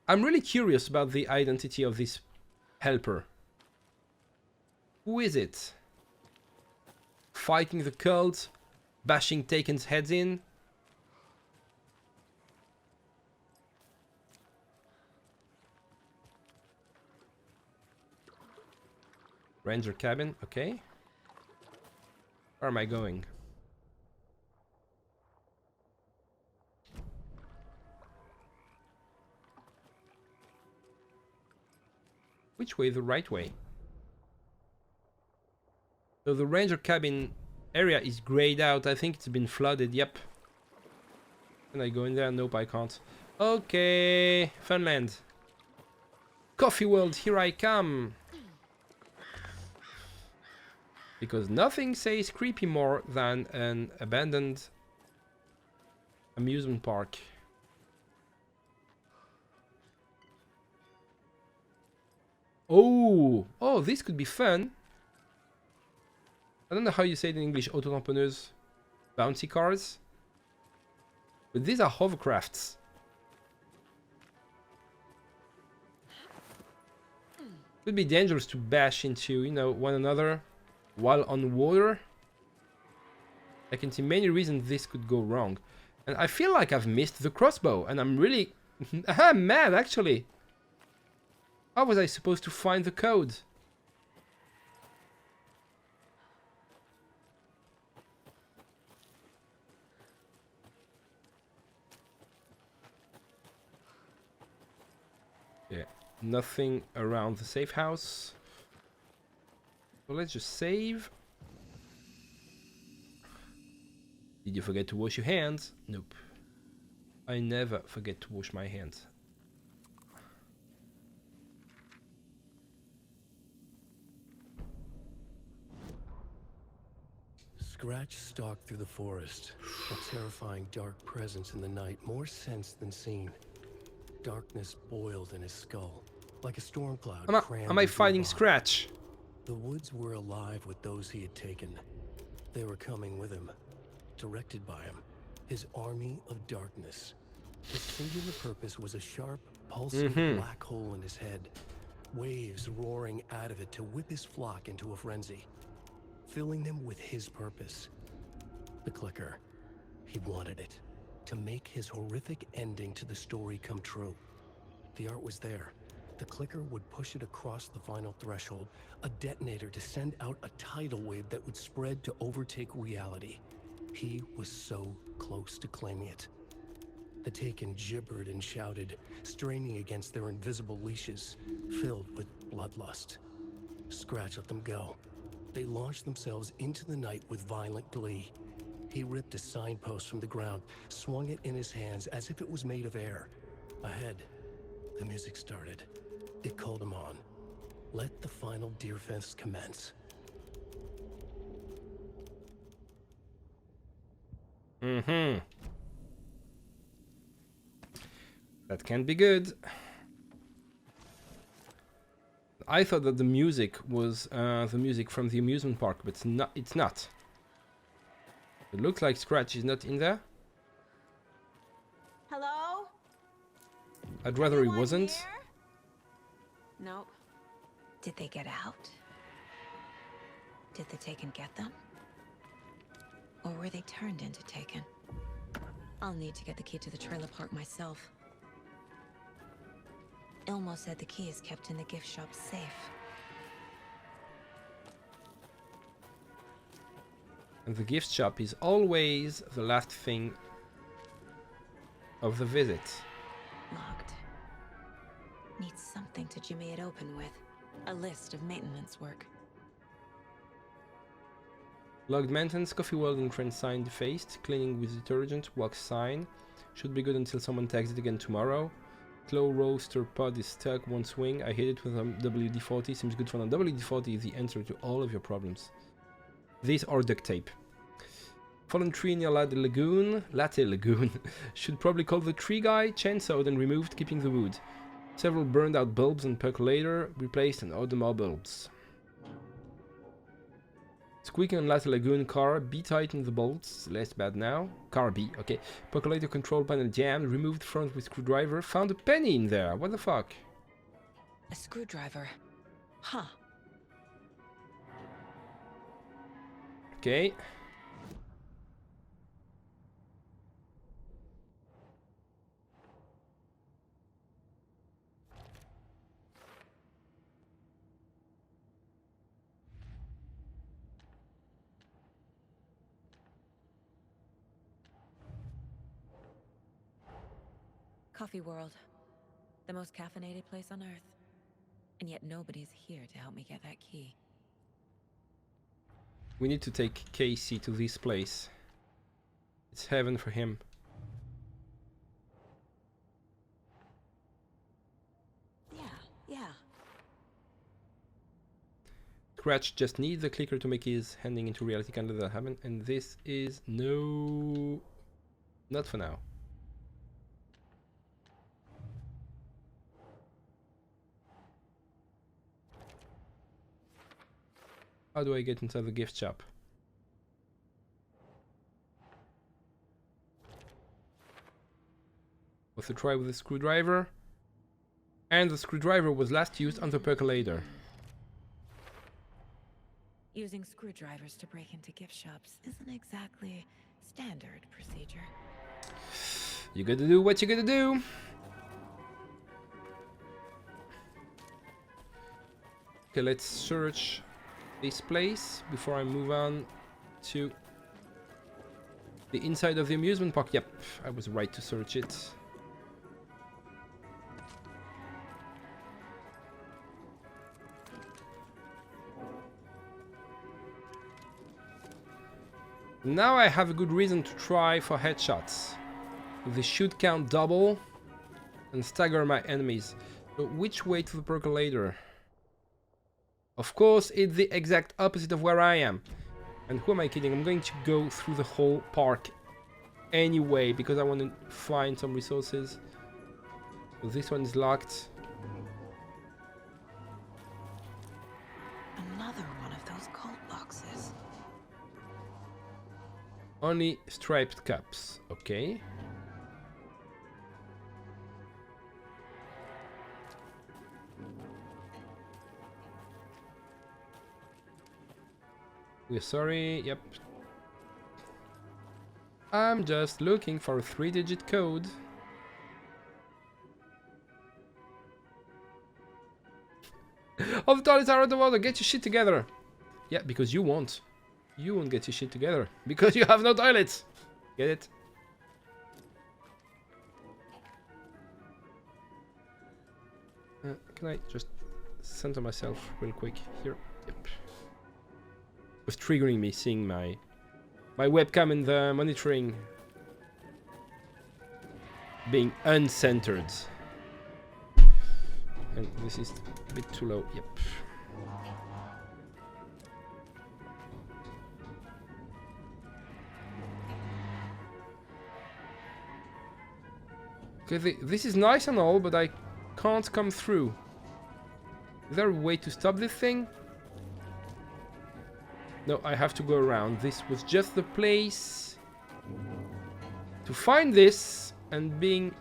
I'm really curious about the identity of this helper. Who is it? Fighting the cult? Bashing Taken's heads in? Ranger cabin, okay. Where am I going? Which way? The right way. So the ranger cabin area is grayed out. I think it's been flooded, yep. Can I go in there? Nope, I can't. Okay, Funland. Coffee world, here I come. Because nothing says creepy more than an abandoned amusement park. Oh, this could be fun. I don't know how you say it in English. Autotamponneuse, bouncy cars. But these are hovercrafts. Could be dangerous to bash into, you know, one another while on water. I can see many reasons this could go wrong. And I feel like I've missed the crossbow. And I'm really mad, actually. How was I supposed to find the code? Yeah, nothing around the safe house. So let's just save. Did you forget to wash your hands? Nope. I never forget to wash my hands. Scratch stalked through the forest, a terrifying dark presence in the night, more sensed than seen. Darkness boiled in his skull, like a storm cloud. Am I fighting Scratch? The woods were alive with those he had taken. They were coming with him, directed by him, his army of darkness. His singular purpose was a sharp, pulsing black hole in his head, waves roaring out of it to whip his flock into a frenzy, filling them with his purpose. The clicker. He wanted it, to make his horrific ending to the story come true. The art was there, The clicker would push it across the final threshold, a detonator to send out a tidal wave that would spread to overtake reality. He was so close to claiming it. The Taken gibbered and shouted, straining against their invisible leashes, filled with bloodlust. Scratch let them go. They launched themselves into the night with violent glee. He ripped a signpost from the ground, swung it in his hands as if it was made of air. Ahead, the music started. It called him on. Let the final deer fest commence. Mm-hmm. That can be good. I thought that the music was the music from the amusement park, but it's not. It's not. It looks like Scratch is not in there. Hello? I'd rather he wasn't. Here? Nope. Did they get out? Did the Taken get them? Or were they turned into Taken? I'll need to get the key to the trailer park myself. Ilmo said the key is kept in the gift shop safe. And the gift shop is always the last thing of the visit. Locked. Needs something to jimmy it open with. A list of maintenance work. Logged maintenance, coffee well and trend sign defaced, cleaning with detergent, wax sign. Should be good until someone tags it again tomorrow. Claw roaster pod is stuck, won't swing. I hit it with a WD-40, seems good for now. WD-40 is the answer to all of your problems. These are duct tape. Fallen tree near Latte Lagoon. Should probably call the tree guy, chainsawed and removed, keeping the wood. Several burned out bulbs and percolator, replaced and order more bulbs. Squeaking on Latte Lagoon car, B tighten the bolts, less bad now. Car B, okay. Percolator control panel jammed, removed front with screwdriver, found a penny in there, what the fuck? A screwdriver. Huh. Okay. Coffee World. The most caffeinated place on Earth. And yet nobody's here to help me get that key. We need to take Casey to this place. It's heaven for him. Yeah. Scratch just needs the clicker to make his handing into reality. Can't let that happen. And this is no... not for now. How do I get inside the gift shop? With a try with the screwdriver. And the screwdriver was last used on the percolator. Using screwdrivers to break into gift shops isn't exactly standard procedure. You gotta do what you gotta do. Okay, let's search this place before I move on to the inside of the amusement park. Yep, I was right to search it. Now I have a good reason to try for headshots. They should count double and stagger my enemies. So which way to the percolator? Of course, it's the exact opposite of where I am. And who am I kidding? I'm going to go through the whole park anyway because I want to find some resources. So this one is locked. Another one of those cult boxes. Only striped cups, okay. We're sorry, yep. I'm just looking for a 3-digit code. All the toilets are out of order. Get your shit together. Yeah, because you won't. You won't get your shit together. Because you have no toilets. Get it? Can I just center myself real quick here? Yep. It was triggering me seeing my webcam and the monitoring being uncentered. And this is a bit too low. Yep. Okay, this is nice and all, but I can't come through. Is there a way to stop this thing? No, I have to go around. This was just the place to find this and be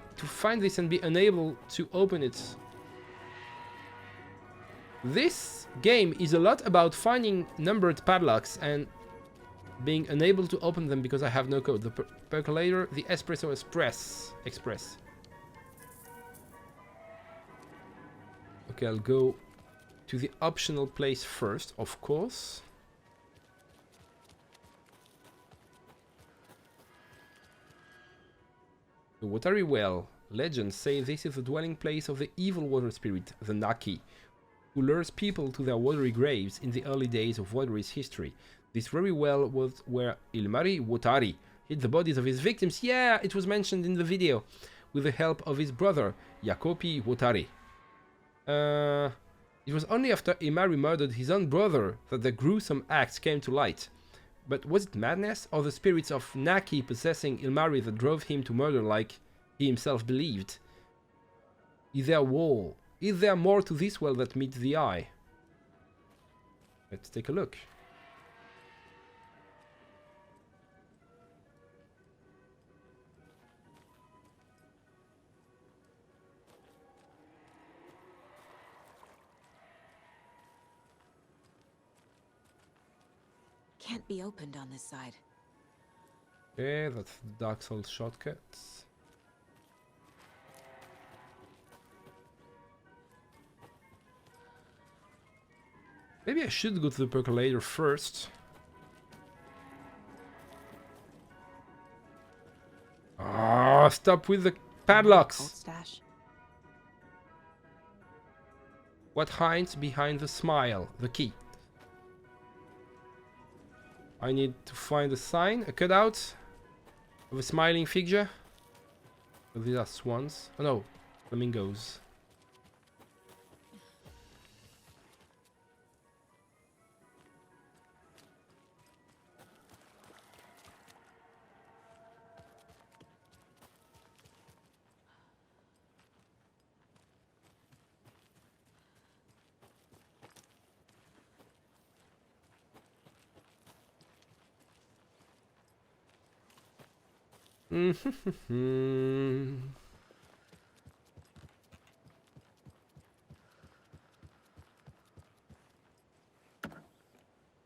unable to open it. This game is a lot about finding numbered padlocks and being unable to open them because I have no code. The percolator, the espresso express. Okay, I'll go to the optional place first, of course. The Watery well. Legends say this is the dwelling place of the evil water spirit, the Naki, who lures people to their watery graves in the early days of Watery's history. This very well was where Ilmari Watery hid the bodies of his victims. Yeah, it was mentioned in the video, with the help of his brother, Jacopi Watery. It was only after Ilmari murdered his own brother that the gruesome acts came to light. But was it madness or the spirits of Naki possessing Ilmari that drove him to murder like he himself believed? Is there more to this well that meets the eye? Let's take a look. Can't be opened on this side. Okay, that's the Dark Souls shortcuts. Maybe I should go to the percolator first. Ah, stop with the padlocks. Stash. What hides behind the smile? The key. I need to find a sign, a cutout of a smiling figure. Oh, these are swans. Oh no, flamingos.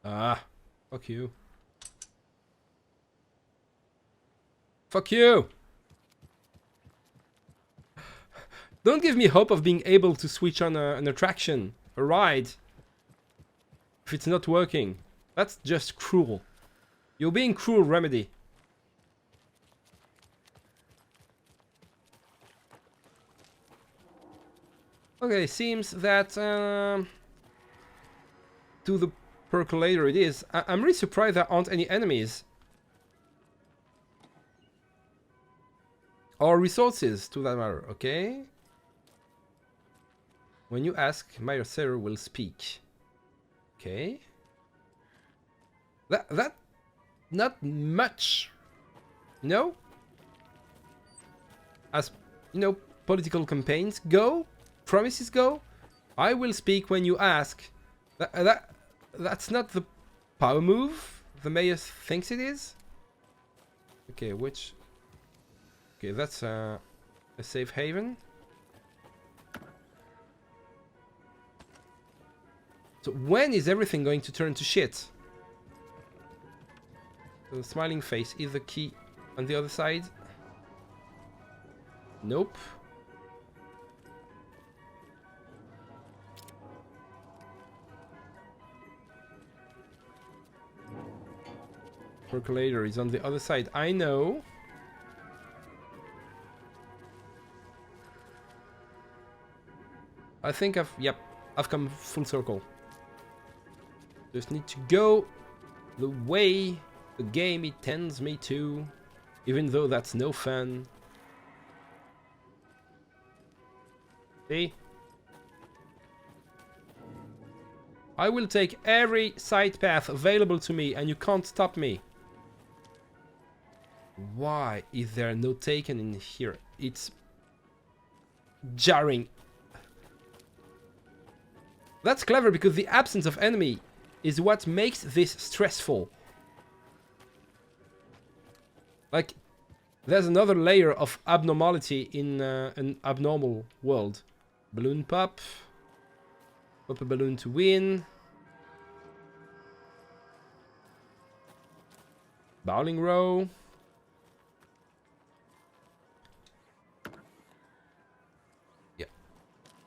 Ah, fuck you. Fuck you! Don't give me hope of being able to switch on an attraction, a ride, if it's not working. That's just cruel. You're being cruel, Remedy. Okay, seems that to the percolator it is. I'm really surprised there aren't any enemies. Or resources, to that matter, okay? When you ask, my server will speak. Okay. That not much, you know? As, you know, political campaigns go, promises go, I will speak when you ask. That's not the power move the mayor thinks it is. Okay, which... Okay, that's a safe haven. So when is everything going to turn to shit? The smiling face is the key on the other side. Nope. Percolator is on the other side. I know. I think I've come full circle. Just need to go the way the game intends me to, even though that's no fun. See? I will take every side path available to me and you can't stop me. Why is there no taken in here? It's jarring. That's clever because the absence of enemy is what makes this stressful. Like, there's another layer of abnormality in an abnormal world. Balloon pop. Pop a balloon to win. Bowling row. Yeah.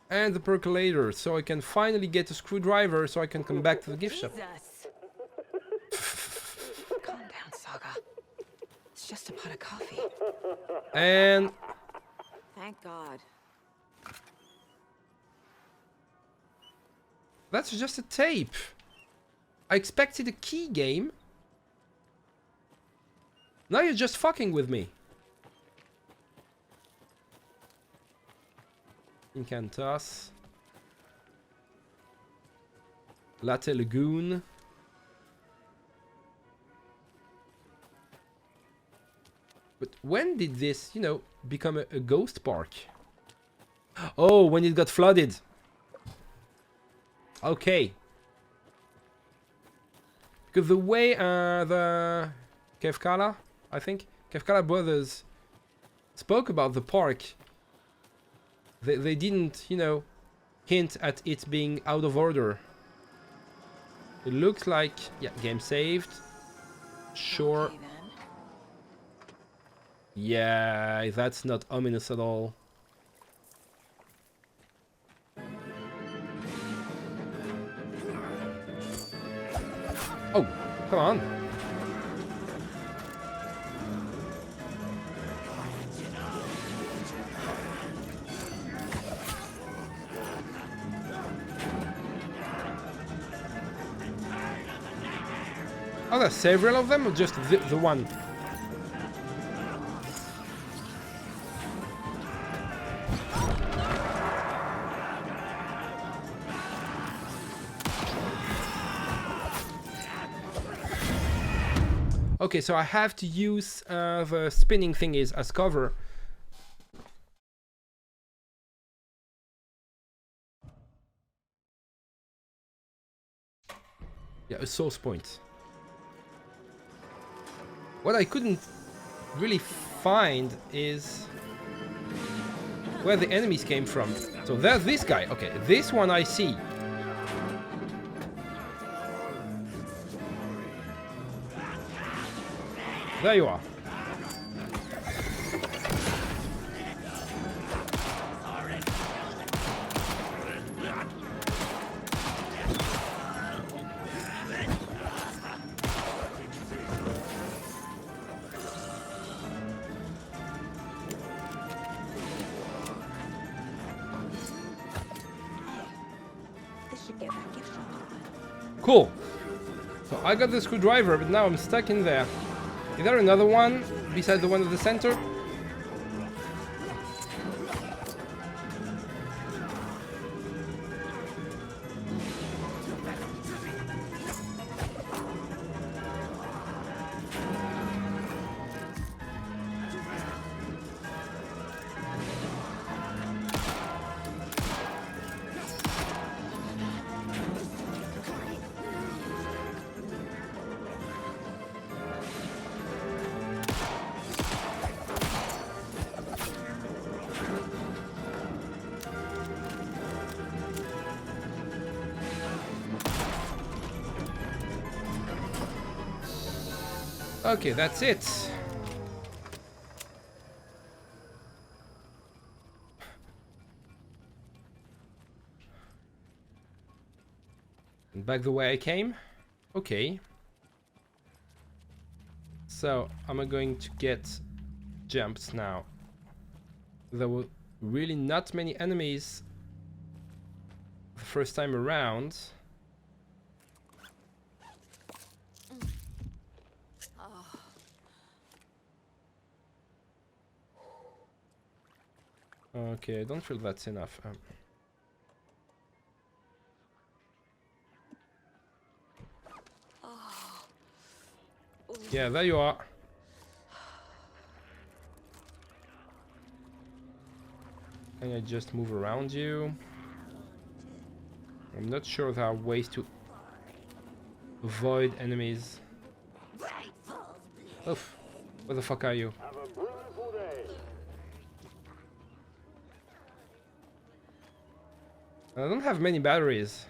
And the percolator, so I can finally get a screwdriver so I can come back to the gift shop. Calm down, Saga. It's just a pot of coffee. And Thank God. that's just a tape. I expected a key game. Now you're just fucking with me. Incantas. Latte Lagoon. But when did this, you know, become a ghost park? Oh, when it got flooded. Okay. Because the way the Kefkala, I think, Kefkala brothers spoke about the park, they didn't, you know, hint at it being out of order. It looks like, yeah, game saved. Sure. Okay, then. Yeah, that's not ominous at all. Oh, come on. Are there several of them or just the one? Okay, so I have to use the spinning thingies as cover. Yeah, a source point. What I couldn't really find is where the enemies came from. So there's this guy. Okay, this one I see. There you are. This should get that gift shop open. Cool. So I got the screwdriver, but now I'm stuck in there. Is there another one besides the one at the center? Okay, that's it. And back the way I came. Okay. So I'm going to get jumps now. There were really not many enemies the first time around. Okay, I don't feel that's enough. Yeah, there you are. Can I just move around you? I'm not sure there are ways to avoid enemies. Oof. Where the fuck are you? I don't have many batteries.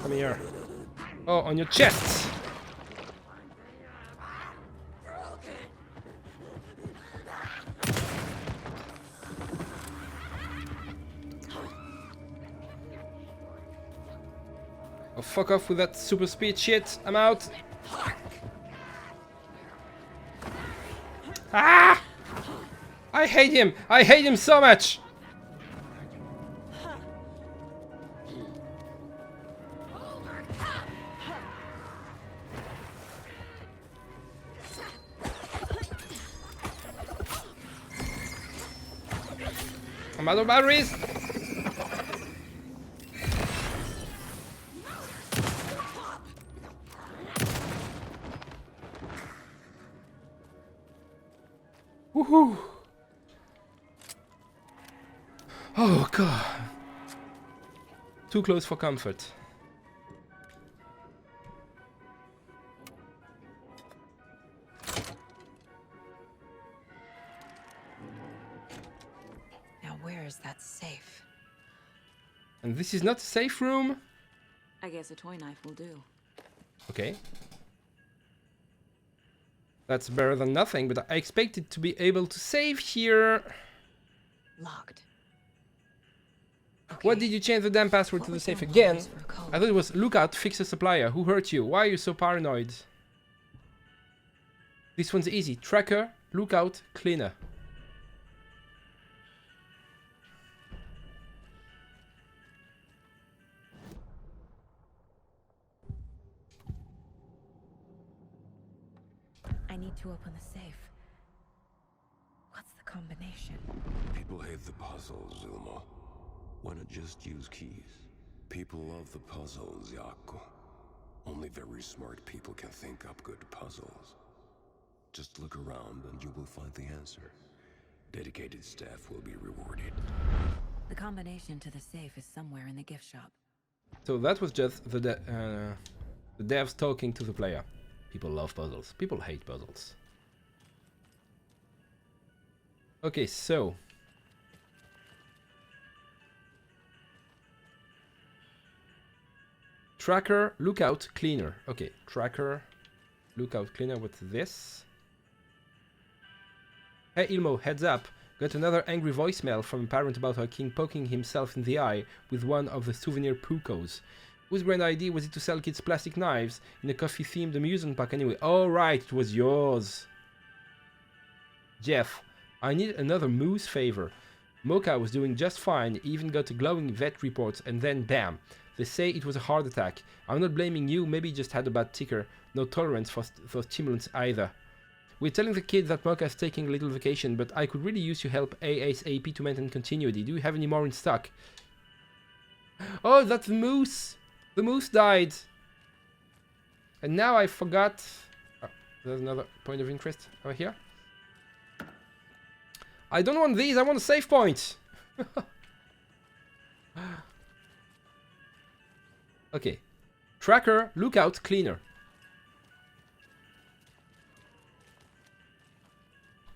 Come here. Oh, on your chest! Oh, fuck off with that super speed shit. I'm out. Ah! I hate him. I hate him so much. I'm out of batteries. Woohoo! Oh god. Too close for comfort. Now where is that safe? And this is not a safe room? I guess a toy knife will do. Okay. That's better than nothing, but I expected to be able to save here. Locked. Okay. What did you change the damn password to the safe again? I thought it was lookout, fix a supplier. Who hurt you? Why are you so paranoid? This one's easy. Tracker, lookout, cleaner. I need to open the safe. What's the combination? People hate the puzzles, Zulma. Why not just use keys? People love the puzzles, Yaku. Only very smart people can think up good puzzles. Just look around and you will find the answer. Dedicated staff will be rewarded. The combination to the safe is somewhere in the gift shop. So that was just the devs talking to the player. People love puzzles. People hate puzzles. Okay, so tracker, lookout, cleaner. Okay, tracker, lookout, cleaner. What's this? Hey Ilmo, heads up. Got another angry voicemail from a parent about her king poking himself in the eye with one of the souvenir Pucos. Whose grand idea was it to sell kids plastic knives in a coffee-themed amusement park anyway? Oh right, it was yours. Jeff, I need another moose favor. Mocha was doing just fine, even got a glowing vet report, and then bam. They say it was a heart attack. I'm not blaming you, maybe he just had a bad ticker. No tolerance for stimulants either. We're telling the kid that Mocha is taking a little vacation, but I could really use your help ASAP to maintain continuity. Do you have any more in stock? Oh, that's the moose! The moose died! And now I forgot... Oh, there's another point of interest over here. I don't want these, I want a save point! Okay. Tracker, lookout, cleaner.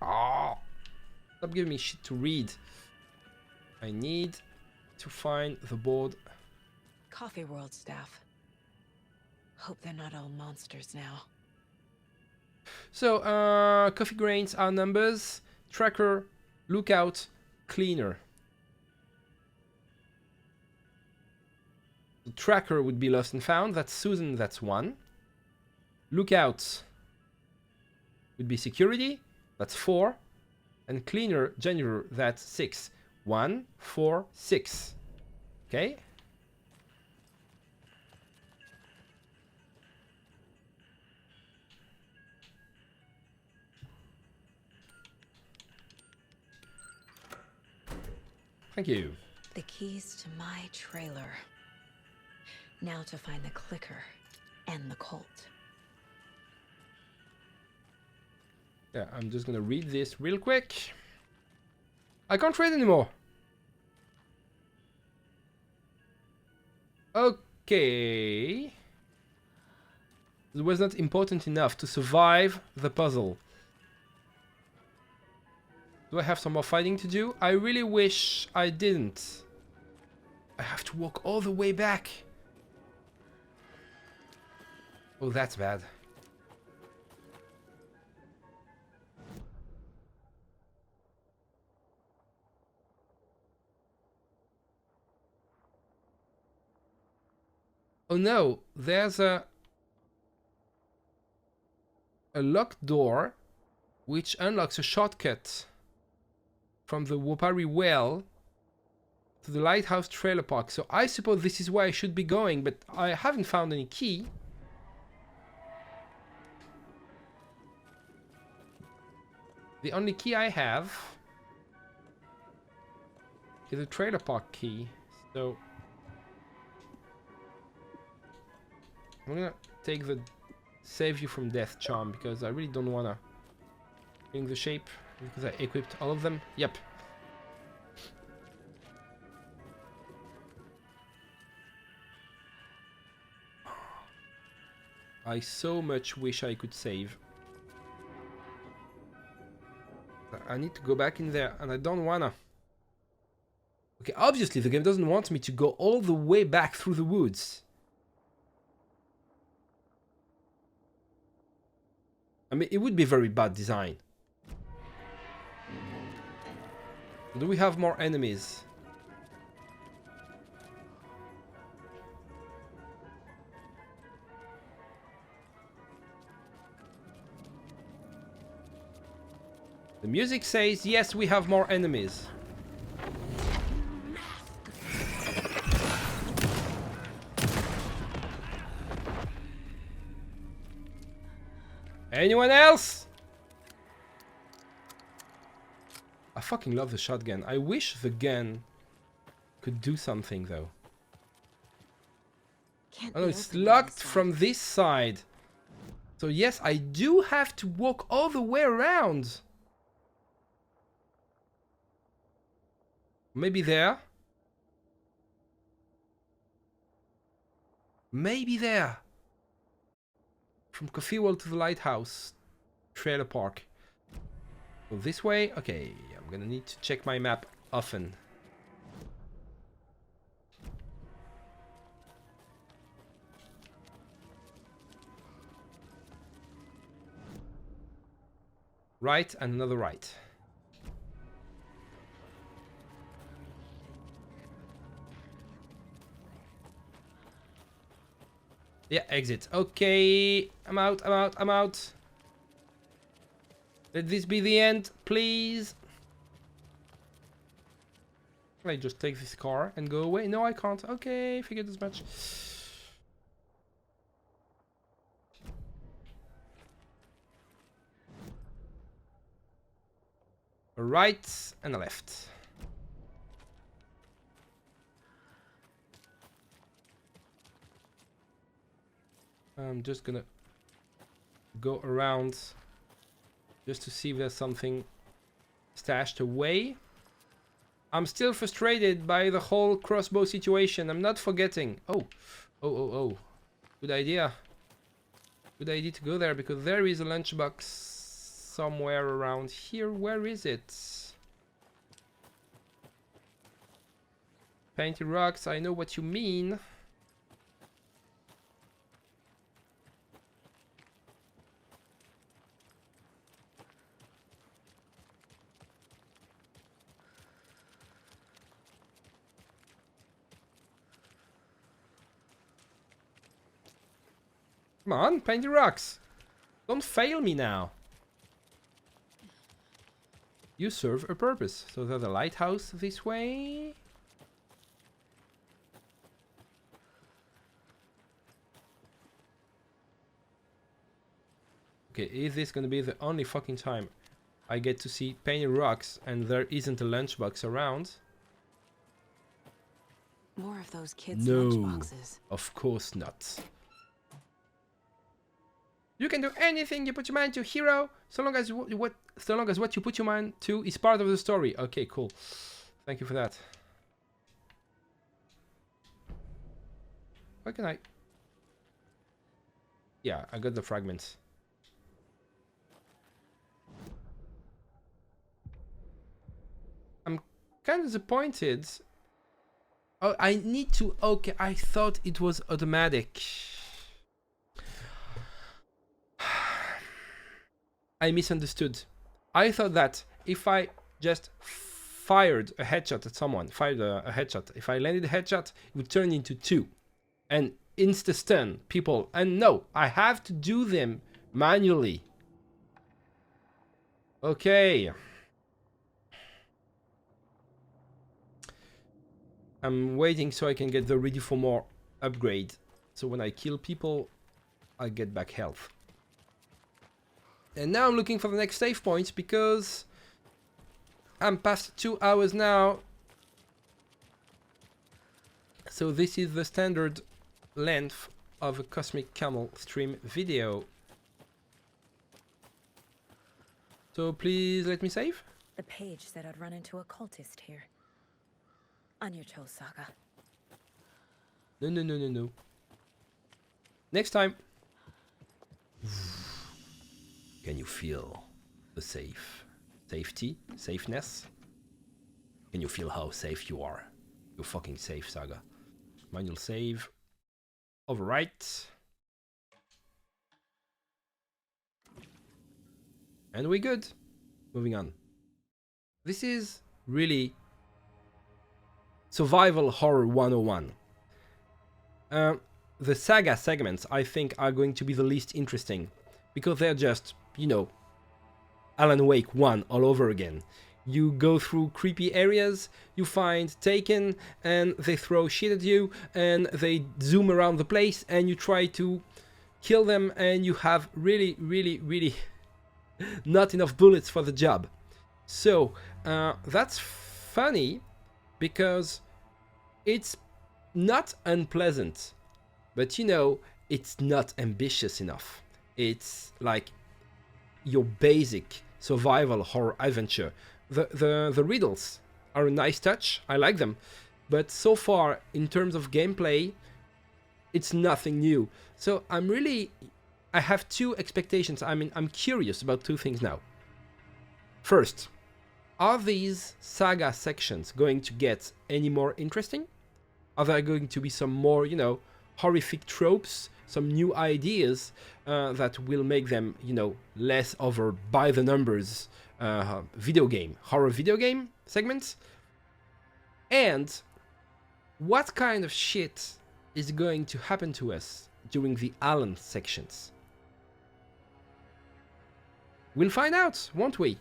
Oh, stop giving me shit to read. I need to find the board. Coffee World staff. Hope they're not all monsters now. So, coffee grains are numbers. Tracker, lookout, cleaner. The tracker would be lost and found. That's Susan, that's 1. Lookout would be security. That's 4. And cleaner, janitor, that's 6. 1, 4, 6. Okay. Thank you. The keys to my trailer. Now to find the clicker and the Colt. Yeah, I'm just gonna read this real quick. I can't read anymore. Okay. It was not important enough to survive the puzzle. Do I have some more fighting to do? I really wish I didn't. I have to walk all the way back. Oh, that's bad. Oh no, there's a locked door which unlocks a shortcut from the Watery well to the lighthouse trailer park. So I suppose this is where I should be going, but I haven't found any key. The only key I have is a trailer park key. So I'm gonna take the save you from death charm because I really don't wanna bring the shape because I equipped all of them. Yep. I so much wish I could save. I need to go back in there and I don't wanna. Okay, obviously the game doesn't want me to go all the way back through the woods. I mean, it would be very bad design. Do we have more enemies? The music says, yes, we have more enemies. Anyone else? I fucking love the shotgun. I wish the gun could do something though. Oh no, it's locked from this side. So yes, I do have to walk all the way around. Maybe there. Maybe there. From Coffee Wall to the lighthouse trailer park. Go this way. Okay, I'm gonna need to check my map often. Right and another right. Yeah, exit. Okay, I'm out, I'm out, I'm out. Let this be the end, please. Can I just take this car and go away? No, I can't. Okay, figured as much. A right and a left. I'm just gonna go around just to see if there's something stashed away. I'm still frustrated by the whole crossbow situation. I'm not forgetting. Oh. Good idea. Good idea to go there because there is a lunchbox somewhere around here. Where is it? Painted rocks. I know what you mean. Come on, paint the rocks. Don't fail me now. You serve a purpose. So there's a lighthouse this way. Okay, is this gonna be the only fucking time I get to see painted rocks and there isn't a lunchbox around? More of those kids' No, lunchboxes. of course not. You can do anything you put your mind to, hero, so long as what you put your mind to is part of the story. Okay, cool. Thank you for that. Where can I? Yeah, I got the fragments. I'm kind of disappointed. Oh, I need to... Okay, I thought it was automatic. I misunderstood. I thought that if I just fired a headshot at someone, if I landed a headshot, it would turn into 2. And insta-stun people. And no, I have to do them manually. Okay. I'm waiting so I can get the ready for more upgrade. So when I kill people, I get back health. And now I'm looking for the next save point because I'm past 2 hours now. So this is the standard length of a Cosmic Camel stream video. So please let me save. The page said I'd run into a cultist here. On your toes, Saga. No. Next time. Can you feel the safeness? Can you feel how safe you are? You're fucking safe, Saga. Manual save. Overwrite. And we're good. Moving on. This is really survival horror 101. The saga segments, I think, are going to be the least interesting because they're just, you know, Alan Wake 1 all over again. You go through creepy areas, you find Taken, and they throw shit at you, and they zoom around the place, and you try to kill them, and you have really not enough bullets for the job. So, that's funny, because it's not unpleasant, but you know, it's not ambitious enough. It's like your basic survival horror adventure. The riddles are a nice touch, I like them, but so far in terms of gameplay it's nothing new. So I have 2 expectations. I mean, I'm curious about 2 things now. First, are these saga sections going to get any more interesting? Are there going to be some more, you know, horrific tropes, some new ideas that will make them, you know, less over by the numbers horror video game segments? And what kind of shit is going to happen to us during the Alan sections? We'll find out, won't we?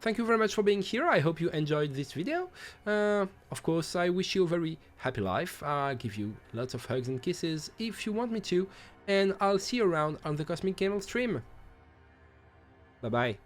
Thank you very much for being here. I hope you enjoyed this video. Of course, I wish you a very happy life. I'll give you lots of hugs and kisses if you want me to. And I'll see you around on the Cosmic Camel stream. Bye-bye.